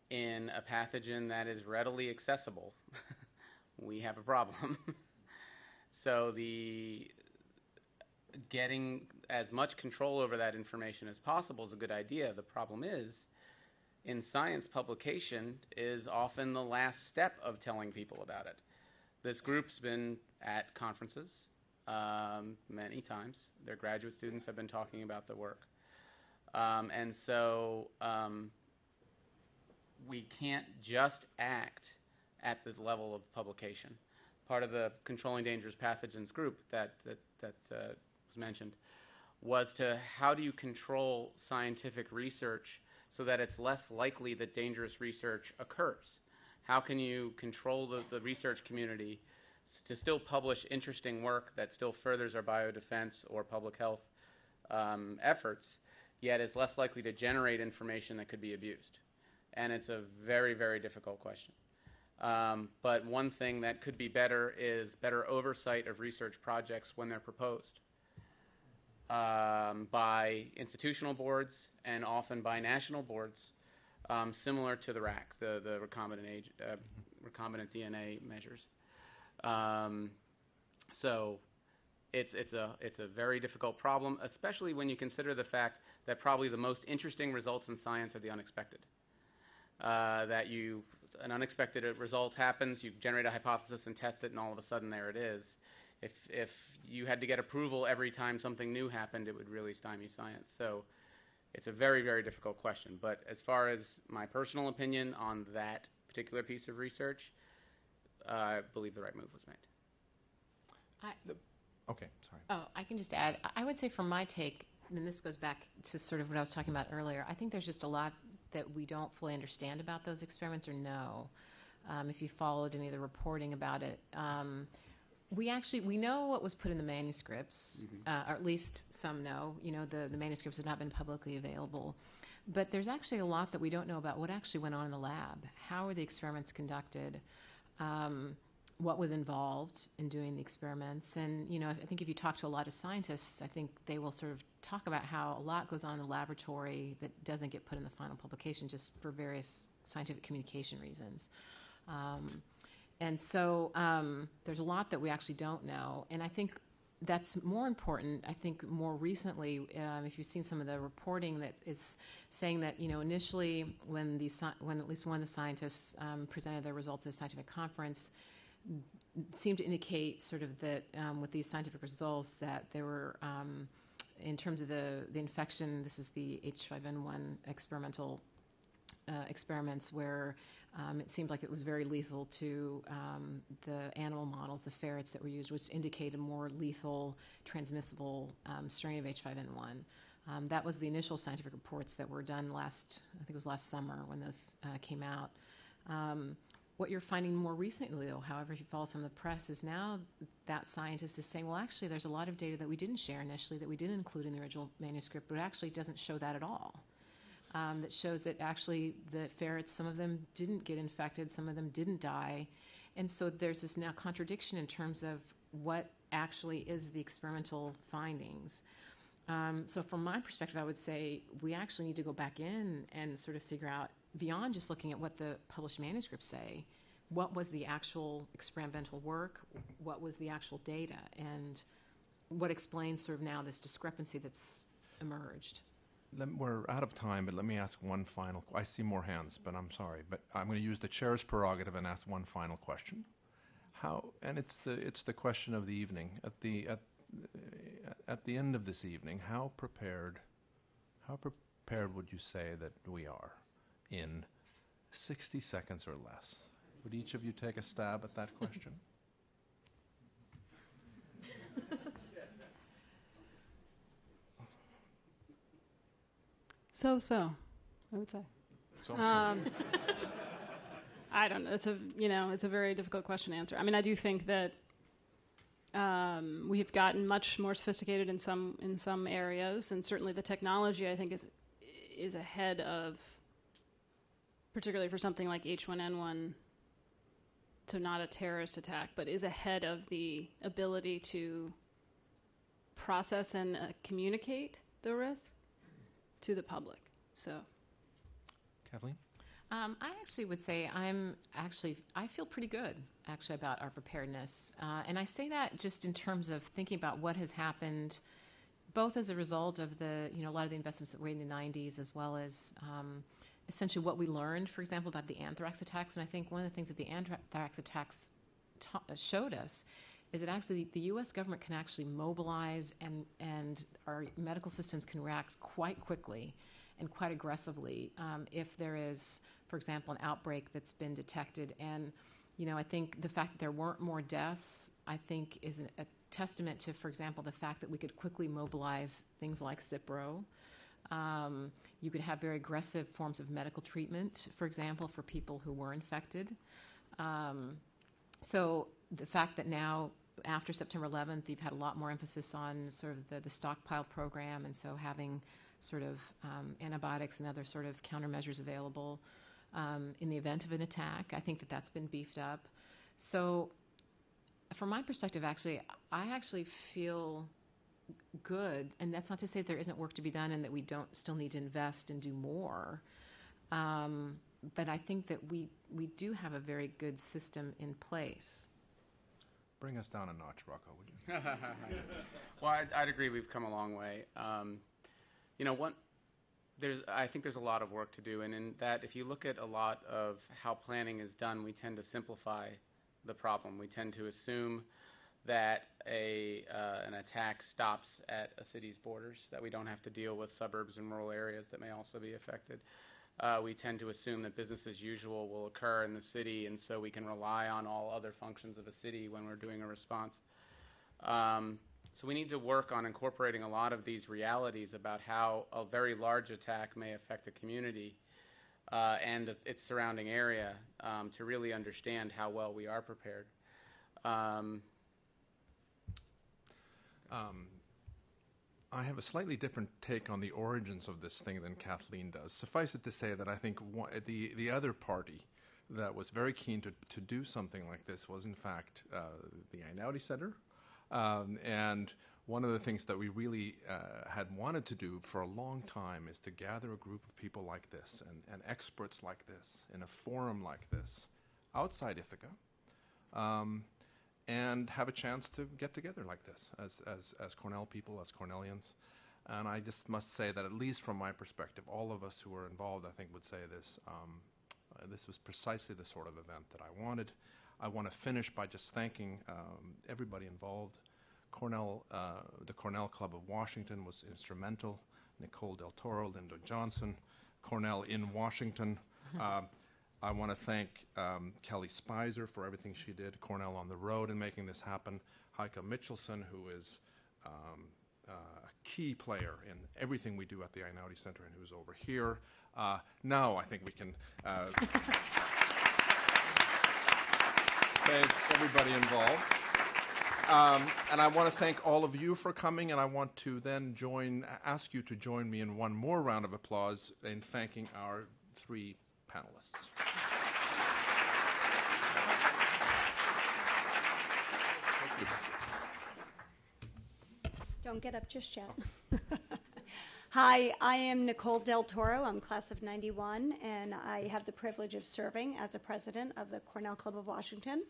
in a pathogen that is readily accessible, we have a problem. So the getting as much control over that information as possible is a good idea. The problem is, in science, publication is often the last step of telling people about it. This group's been at conferences many times. Their graduate students have been talking about the work. And so we can't just act at this level of publication. Part of the Controlling Dangerous Pathogens group that was mentioned was to how do you control scientific research so that it's less likely that dangerous research occurs? How can you control the research community to still publish interesting work that still furthers our biodefense or public health efforts, yet is less likely to generate information that could be abused? And it's a very, very difficult question. But one thing that could be better is better oversight of research projects when they're proposed by institutional boards and often by national boards, similar to the RAC, the recombinant DNA measures. So it's a very difficult problem, especially when you consider the fact that probably the most interesting results in science are the unexpected. An unexpected result happens, you generate a hypothesis and test it, and all of a sudden there it is. If you had to get approval every time something new happened, it would really stymie science. So it's a very, very difficult question. But as far as my personal opinion on that particular piece of research, I believe the right move was made. Okay, sorry. Oh, I can just add, I would say from my take, and this goes back to sort of what I was talking about earlier, I think there's just a lot that we don't fully understand about those experiments or know. If you followed any of the reporting about it, we know what was put in the manuscripts, or at least some know. The manuscripts have not been publicly available. But there's actually a lot that we don't know about what actually went on in the lab. How were the experiments conducted? What was involved in doing the experiments? And, I think if you talk to a lot of scientists, I think they will sort of talk about how a lot goes on in the laboratory that doesn't get put in the final publication just for various scientific communication reasons. And so there's a lot that we actually don't know. And I think that's more important. I think more recently, if you've seen some of the reporting that is saying that, initially when at least one of the scientists presented their results at a scientific conference, seemed to indicate sort of that with these scientific results that there were, in terms of the infection, this is the H5N1 experimental experiments where it seemed like it was very lethal to the animal models, the ferrets that were used, which indicated a more lethal, transmissible strain of H5N1. That was the initial scientific reports that were done I think it was last summer when those came out. What you're finding more recently, though, however, if you follow some of the press, is now that scientist is saying, well, actually, there's a lot of data that we didn't share initially that we didn't include in the original manuscript, but it actually doesn't show that at all. That shows that actually the ferrets, some of them didn't get infected, some of them didn't die. And so there's this now contradiction in terms of what actually is the experimental findings. So from my perspective, I would say we actually need to go back in and sort of figure out, beyond just looking at what the published manuscripts say, what was the actual experimental work, what was the actual data, and what explains sort of now this discrepancy that's emerged. We're out of time, but let me ask one final. I see more hands, but I'm sorry. But I'm going to use the chair's prerogative and ask one final question. And it's the question of the evening. At the end of this evening, how prepared would you say that we are in 60 seconds or less? Would each of you take a stab at that question? So, I would say. I don't know. It's a very difficult question to answer. I mean, I do think that we have gotten much more sophisticated in some areas, and certainly the technology, I think, is ahead of, particularly for something like H1N1, so not a terrorist attack, but is ahead of the ability to process and communicate the risk to the public. So, Kathleen? I actually would say I feel pretty good actually about our preparedness, and I say that just in terms of thinking about what has happened, both as a result of a lot of the investments that were in the 90s, as well as essentially what we learned, for example, about the anthrax attacks. And I think one of the things that the anthrax attacks showed us is that actually the U.S. government can actually mobilize and our medical systems can react quite quickly and quite aggressively if there is, for example, an outbreak that's been detected. And, I think the fact that there weren't more deaths, I think, is a testament to, for example, the fact that we could quickly mobilize things like Cipro. You could have very aggressive forms of medical treatment, for example, for people who were infected. So the fact that now, after September 11th, you've had a lot more emphasis on sort of the stockpile program, and so having sort of antibiotics and other sort of countermeasures available in the event of an attack. I think that that's been beefed up. So from my perspective, actually, I actually feel good, and that's not to say that there isn't work to be done and that we don't still need to invest and do more. But I think that we do have a very good system in place. Bring us down a notch, Rocco, would you? Well, I'd agree we've come a long way. I think there's a lot of work to do, and in that, if you look at a lot of how planning is done, we tend to simplify the problem. We tend to assume that an attack stops at a city's borders, that we don't have to deal with suburbs and rural areas that may also be affected. We tend to assume that business as usual will occur in the city, and so we can rely on all other functions of a city when we're doing a response. So we need to work on incorporating a lot of these realities about how a very large attack may affect a community and its surrounding area to really understand how well we are prepared. I have a slightly different take on the origins of this thing than Kathleen does. Suffice it to say that I think the other party that was very keen to do something like this was, in fact, the Einaudi Center. And one of the things that we really had wanted to do for a long time is to gather a group of people like this and experts like this in a forum like this outside Ithaca. And have a chance to get together like this as Cornell people, as Cornellians. And I just must say that at least from my perspective, all of us who were involved, I think, would say this. This was precisely the sort of event that I wanted. I want to finish by just thanking everybody involved. Cornell, the Cornell Club of Washington was instrumental. Nicole Del Toro, Linda Johnson, Cornell in Washington. I want to thank Kelly Spicer for everything she did, Cornell on the Road, in making this happen. Heike Mitchelson, who is a key player in everything we do at the Einaudi Center and who's over here. Now I think we can thank everybody involved. And I want to thank all of you for coming, and I want to then ask you to join me in one more round of applause in thanking our three panelists. Thank you. Don't get up just yet. Hi, I am Nicole Del Toro. I'm class of 91, and I have the privilege of serving as a president of the Cornell Club of Washington,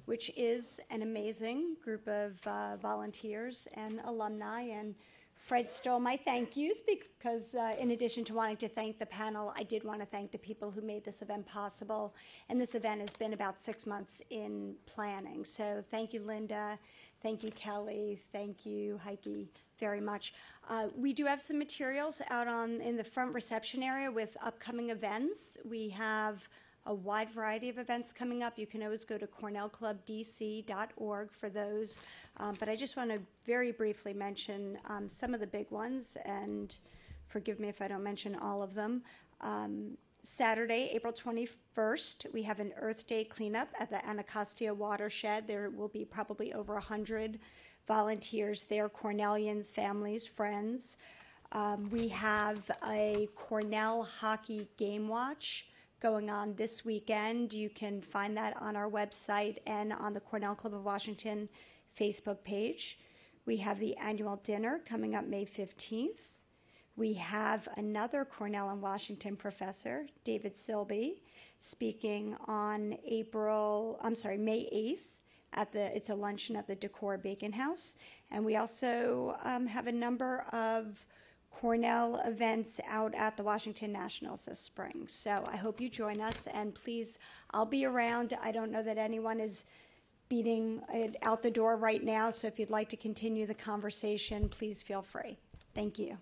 which is an amazing group of volunteers and alumni. And Fred stole my thank yous because in addition to wanting to thank the panel, I did want to thank the people who made this event possible. And this event has been about 6 months in planning. So thank you, Linda. Thank you, Kelly. Thank you, Heike, very much. We do have some materials out in the front reception area with upcoming events. We have a wide variety of events coming up. You can always go to cornellclubdc.org for those. But I just want to very briefly mention some of the big ones, and forgive me if I don't mention all of them. Saturday, April 21st, we have an Earth Day cleanup at the Anacostia watershed. There will be probably over 100 volunteers there, Cornellians, families, friends. We have a Cornell hockey game watch going on this weekend. You can find that on our website and on the Cornell Club of Washington Facebook page. We have the annual dinner coming up May 15th. We have another Cornell and Washington professor, David Silby, speaking on May 8th. It's a luncheon at the Decor Bacon House. And we also have a number of Cornell events out at the Washington Nationals this spring. So I hope you join us, and please, I'll be around. I don't know that anyone is beating it out the door right now, so if you'd like to continue the conversation, please feel free. Thank you.